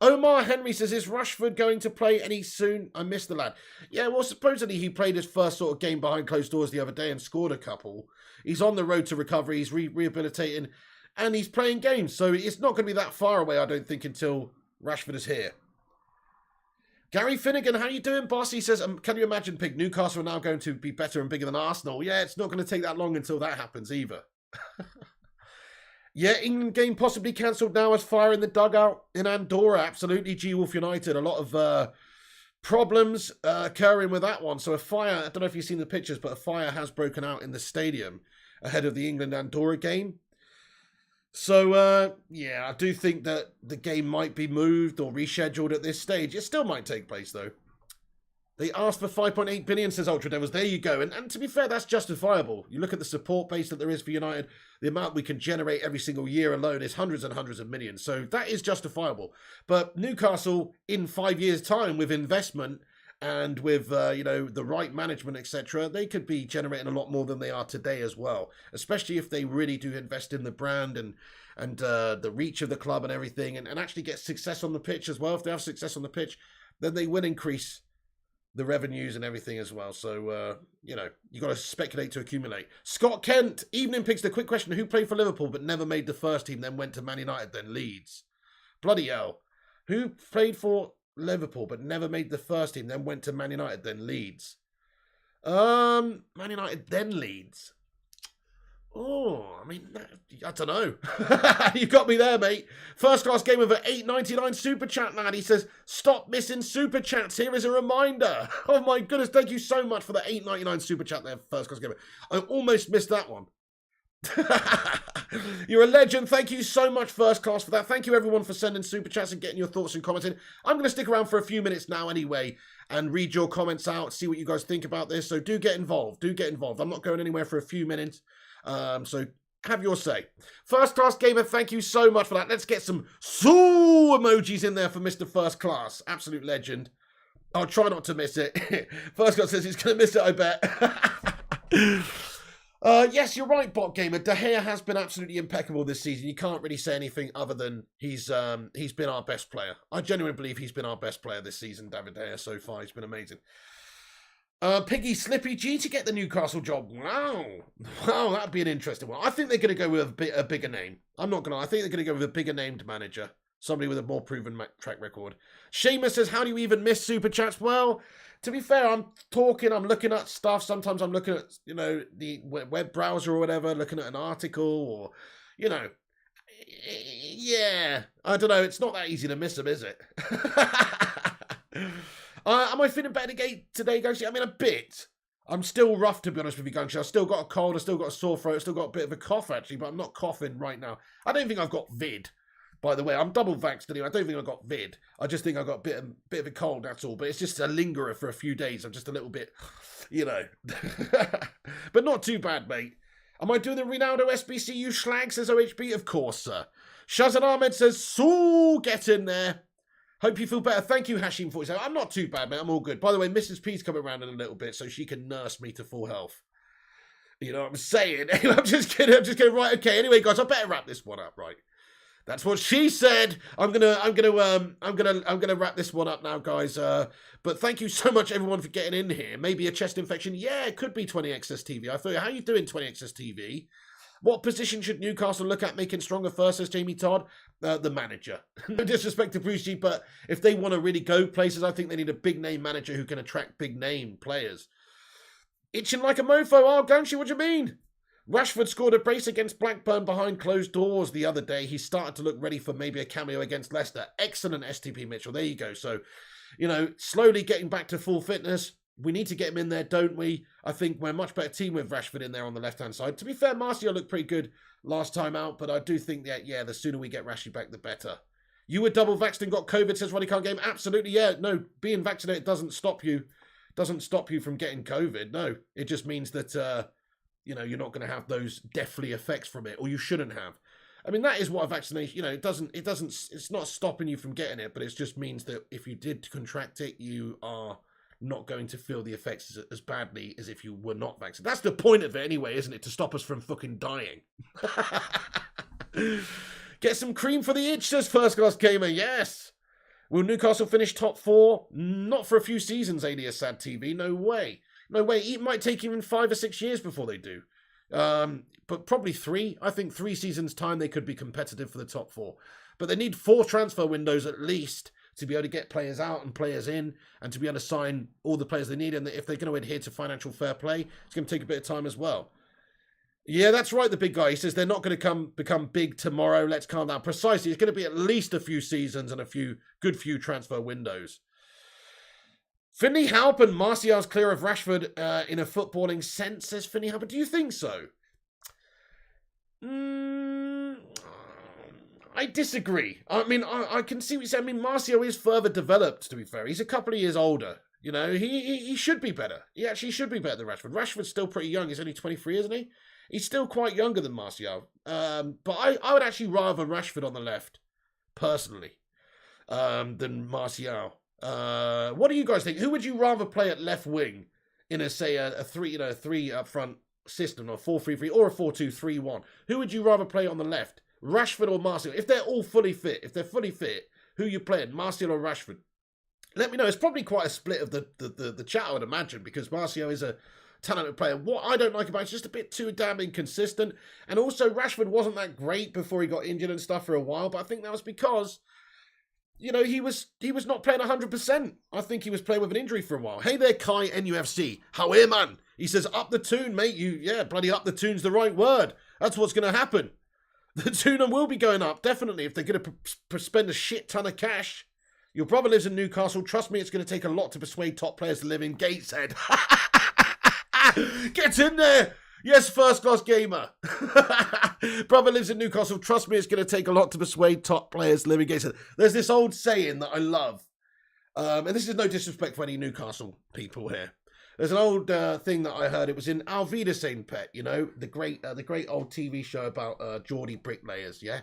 Omar Henry says, is Rashford going to play any soon? I missed the lad. Yeah, well, supposedly he played his first sort of game behind closed doors the other day and scored a couple. He's on the road to recovery. He's rehabilitating and he's playing games. So it's not going to be that far away, I don't think, until Rashford is here. Gary Finnegan, how you doing, boss? He says, can you imagine, Pig, Newcastle are now going to be better and bigger than Arsenal? Yeah, it's not going to take that long until that happens either. Yeah, England game possibly cancelled now as fire in the dugout in Andorra. Absolutely, G-Wolf United. A lot of problems occurring with that one. So a fire, I don't know if you've seen the pictures, but a fire has broken out in the stadium ahead of the England-Andorra game. So, yeah, I do think that the game might be moved or rescheduled at this stage. It still might take place, though. They asked for 5.8 billion, says Ultra Devils. There you go. And to be fair, that's justifiable. You look at the support base that there is for United, the amount we can generate every single year alone is hundreds and hundreds of millions. So that is justifiable. But Newcastle, in 5 years' time, with investment and with, the right management, etc., they could be generating a lot more than they are today as well. Especially if they really do invest in the brand and the reach of the club and everything, and actually get success on the pitch as well. If they have success on the pitch, then they will increase the revenues and everything as well. So, you got to speculate to accumulate. Scott Kent, Evening Pigs, the quick question. Who played for Liverpool but never made the first team, then went to Man United, then Leeds? Bloody hell. Who played for Liverpool but never made the first team, then went to Man United, then Leeds? Man United, then Leeds. Oh, I mean, I don't know. You got me there, mate. First class game of an $8.99 super chat, lad. He says, stop missing super chats. Here is a reminder. Oh my goodness, thank you so much for the $8.99 super chat there, first class gamer. I almost missed that one. You're a legend. Thank you so much, first class, for that. Thank you, everyone, for sending super chats and getting your thoughts and comments in. I'm going to stick around for a few minutes now anyway and read your comments out, see what you guys think about this. So do get involved. Do get involved. I'm not going anywhere for a few minutes. So have your say. First class gamer, thank you so much for that. Let's get some emojis in there for Mr. First Class. Absolute legend. I'll try not to miss it. First class says he's going to miss it, I bet. Yes, you're right, Bot Gamer. De Gea has been absolutely impeccable this season. You can't really say anything other than he's been our best player. I genuinely believe he's been our best player this season, David De Gea, so far. He's been amazing. Piggy Slippy G to get the Newcastle job. Wow, that'd be an interesting one. I think they're going to go with a bigger name. I'm not going to. I think they're going to go with a bigger named manager. Somebody with a more proven track record. Seamus says, how do you even miss super chats? Well, to be fair, I'm looking at stuff. Sometimes I'm looking at, the web browser or whatever, looking at an article or, yeah. I don't know. It's not that easy to miss them, is it? Am I feeling better today, guys? I mean, a bit. I'm still rough, to be honest with you, guys. I've still got a cold. I've still got a sore throat. I've still got a bit of a cough, actually, but I'm not coughing right now. I don't think I've got vid, by the way. I'm double vaxxed anyway. I don't think I've got vid. I just think I've got a bit of a cold, that's all. But it's just a lingerer for a few days. I'm just a little bit, But not too bad, mate. Am I doing the Ronaldo SBCU schlag, says OHB? Of course, sir. Shazan Ahmed says, so get in there. Hope you feel better. Thank you, Hashim47. I'm not too bad, mate. I'm all good. By the way, Mrs. P's coming around in a little bit so she can nurse me to full health. You know what I'm saying? I'm just kidding. Right, okay. Anyway, guys, I better wrap this one up, right? That's what she said. I'm gonna wrap this one up now, guys. But thank you so much, everyone, for getting in here. Maybe a chest infection. Yeah, it could be 20XS TV. I thought, how you doing, 20XS TV? What position should Newcastle look at making stronger first, says Jamie Todd? The manager. No disrespect to Bruce G, but if they want to really go places, I think they need a big-name manager who can attract big-name players. Itching like a mofo. Oh, Ganshi, what do you mean? Rashford scored a brace against Blackburn behind closed doors the other day. He started to look ready for maybe a cameo against Leicester. Excellent, STP Mitchell. There you go. So, slowly getting back to full fitness. We need to get him in there, don't we? I think we're a much better team with Rashford in there on the left-hand side. To be fair, Martial looked pretty good last time out, but I do think that, the sooner we get Rashford back, the better. You were double vaxxed and got COVID, says Ronnie Can't Game. Absolutely, yeah. No, being vaccinated doesn't stop you from getting COVID. No, it just means that, you're not going to have those deathly effects from it, or you shouldn't have. I mean, that is what a vaccination, it's not stopping you from getting it, but it just means that if you did contract it, you are not going to feel the effects as badly as if you were not vaccinated. That's the point of it anyway, isn't it? To stop us from fucking dying. Get some cream for the itch, says First Class Gamer. Yes. Will Newcastle finish top 4? Not for a few seasons, Alias Sad TV. No way. No way. It might take even 5 or 6 years before they do. But probably 3. I think 3 seasons' time they could be competitive for the top 4. But they need 4 transfer windows at least to be able to get players out and players in, and to be able to sign all the players they need. And if they're going to adhere to financial fair play, it's going to take a bit of time as well. Yeah, that's right, the big guy. He says they're not going to become big tomorrow. Let's calm down. Precisely. It's going to be at least a few seasons and a good few transfer windows. Finley Halpin, Martial's clear of Rashford in a footballing sense, says Finley Halpin. Do you think so? I disagree. I mean, I can see what you're saying. I mean, Martial is further developed, to be fair. He's a couple of years older. You know, he should be better. He actually should be better than Rashford. Rashford's still pretty young. He's only 23, isn't he? He's still quite younger than Martial. But I would actually rather Rashford on the left, personally, than Martial. What do you guys think? Who would you rather play at left wing in a three up front system, or 4-3-3 or a 4-2-3-1? Who would you rather play on the left? Rashford or Martial? If they're all fully fit, who are you playing, Martial or Rashford? Let me know. It's probably quite a split of the chat, I would imagine, because Martial is a talented player. What I don't like about it is just a bit too damn inconsistent. And also, Rashford wasn't that great before he got injured and stuff for a while, but I think that was because, you know, he was not playing 100%. I think he was playing with an injury for a while. Hey there, Kai NUFC. How are, man? He says, up the tune, mate. Bloody up the tune's the right word. That's what's going to happen. The tune will be going up, definitely, if they're going to spend a shit ton of cash. Your brother lives in Newcastle. Trust me, it's going to take a lot to persuade top players to live in Gateshead. Get in there. Yes, first class gamer. Brother lives in Newcastle. Trust me, it's going to take a lot to persuade top players to live in Gateshead. There's this old saying that I love. And this is no disrespect for any Newcastle people here. There's an old thing that I heard. It was in Al Wiedersehen, Pet, you know, the great old TV show about Geordie bricklayers, yeah?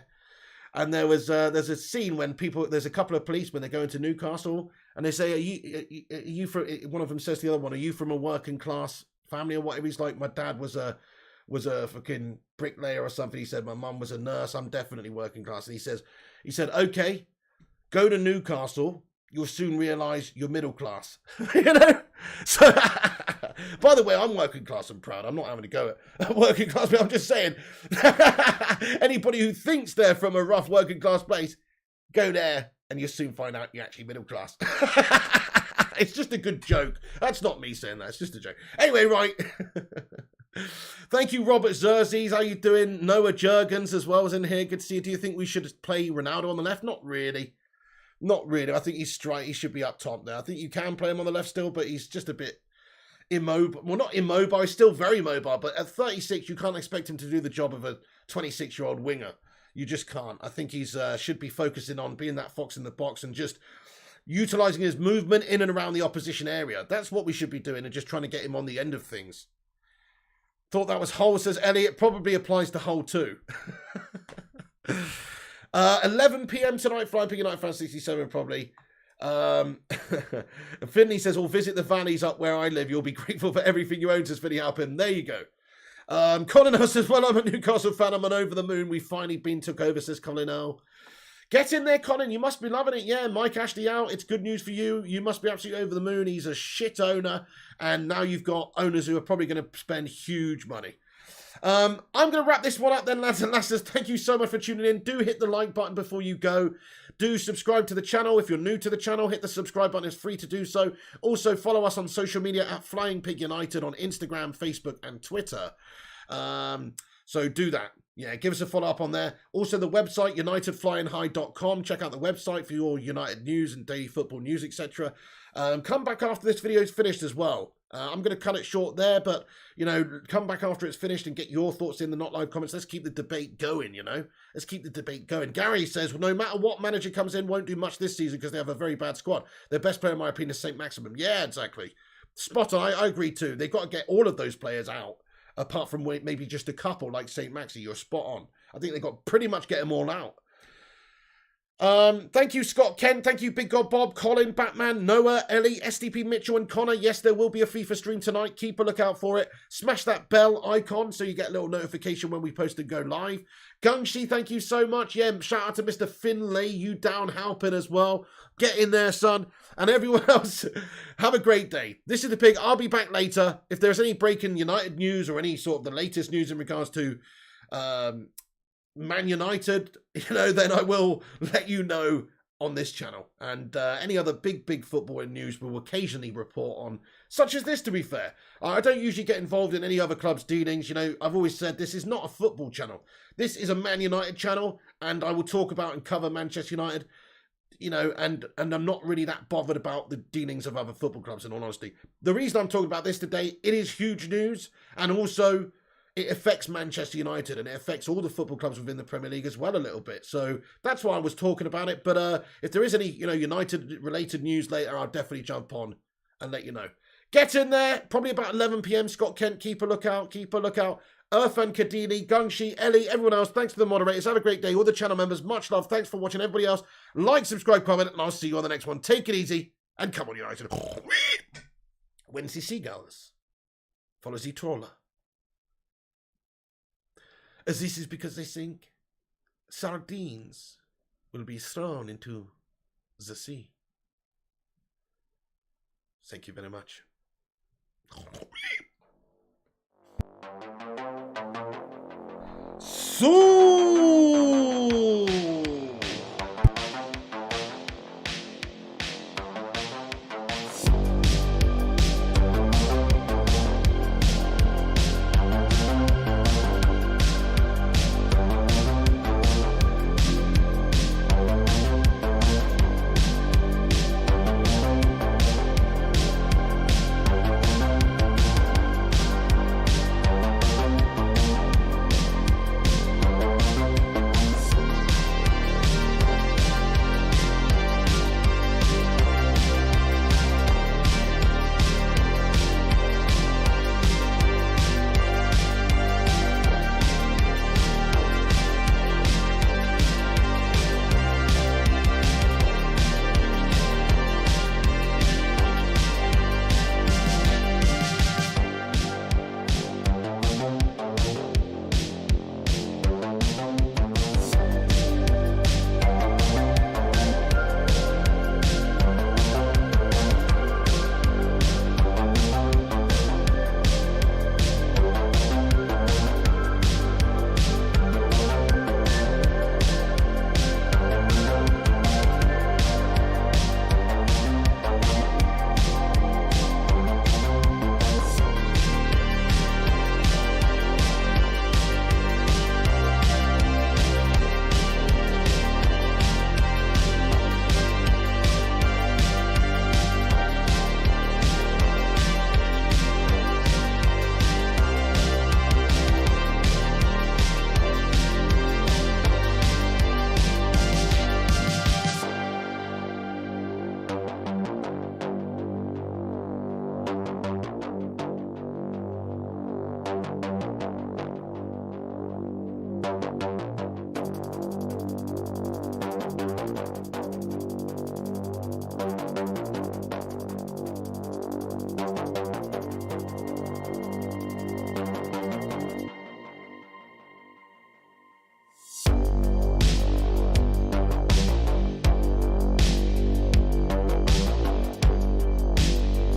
And there's a scene when there's a couple of policemen, they go into Newcastle, and they say, are you from, one of them says to the other one, are you from a working class family or whatever? He's like, my dad was a fucking bricklayer or something. He said, my mum was a nurse. I'm definitely working class. And he said, okay, go to Newcastle. You'll soon realise you're middle class. You know? So, by the way, I'm working class and proud. I'm not having to go at working class, but I'm just saying, anybody who thinks they're from a rough working class place, go there and you'll soon find out you're actually middle class. It's just a good joke. That's not me saying that. It's just a joke. Anyway, right. Thank you, Robert Zerzies. How you doing? Noah Jurgens as well is in here. Good to see you. Do you think we should play Ronaldo on the left? Not really. Not really. I think he should be up top there. I think you can play him on the left still, but he's just a bit immobile. Well, not immobile. He's still very mobile, but at 36, you can't expect him to do the job of a 26-year-old winger. You just can't. I think he's should be focusing on being that fox in the box and just utilising his movement in and around the opposition area. That's what we should be doing, and just trying to get him on the end of things. Thought that was Hull, says Elliot. Probably applies to Hull too. 11 p.m. tonight, Flying Pig United Fan 67 probably. Finley says, "We'll visit the valleys up where I live. You'll be grateful for everything you own," says Finley Halpin. There you go. Colin Earl says, "Well, I'm a Newcastle fan. I'm an over the moon. We've finally been took over," says Colin Earl. Get in there, Colin. You must be loving it. Yeah, Mike Ashley out. It's good news for you. You must be absolutely over the moon. He's a shit owner. And now you've got owners who are probably going to spend huge money. I'm going to wrap this one up then, lads and lasses. Thank you so much for tuning in. Do hit the like button before you go. Do subscribe to the channel. If you're new to the channel, hit the subscribe button. It's free to do so. Also, follow us on social media at Flying Pig United on Instagram, Facebook, and Twitter. So do that. Yeah, give us a follow up on there. Also, the website, unitedflyinghigh.com. Check out the website for your United news and daily football news, etc. Come back after this video is finished as well. I'm going to cut it short there, but, you know, come back after it's finished and get your thoughts in the not live comments. Let's keep the debate going, you know. Let's keep the debate going. Gary says, well, no matter what manager comes in, won't do much this season because they have a very bad squad. Their best player, in my opinion, is St. Maximum. Yeah, exactly. Spot on. I agree too. They've got to get all of those players out, apart from maybe just a couple like St. Maxi. You're spot on. I think they've got to pretty much get them all out. Thank you, Scott Kent. Thank you, Big God Bob, Colin, Batman, Noah, Ellie, SDP, Mitchell, and Connor. Yes, there will be a FIFA stream tonight. Keep a lookout for it. Smash that bell icon so you get a little notification when we post and go live. Gungshi, thank you so much. Yeah, shout out to Mr. Finlay, you down Halpin as well. Get in there, son. And everyone else, have a great day. This is The Pig. I'll be back later. If there's any breaking United news or any sort of the latest news in regards to Man United, you know, then I will let you know on this channel, and any other big football news we'll occasionally report on, such as this, to be fair. I don't usually get involved in any other club's dealings. You know, I've always said this is not a football channel. This is a Man United channel, and I will talk about and cover Manchester United, you know, and I'm not really that bothered about the dealings of other football clubs, in all honesty. The reason I'm talking about this today, it is huge news, and also it affects Manchester United, and it affects all the football clubs within the Premier League as well a little bit. So that's why I was talking about it. But if there is any, you know, United-related news later, I'll definitely jump on and let you know. Get in there, probably about 11 p.m. Scott Kent, keep a lookout, keep a lookout. Irfan Kadili, Gungshi, Ellie, everyone else, thanks to the moderators. Have a great day. All the channel members, much love. Thanks for watching. Everybody else, like, subscribe, comment, and I'll see you on the next one. Take it easy, and come on, United. When the seagulls follow the trawler. As this is because they think sardines will be thrown into the sea. Thank you very much. So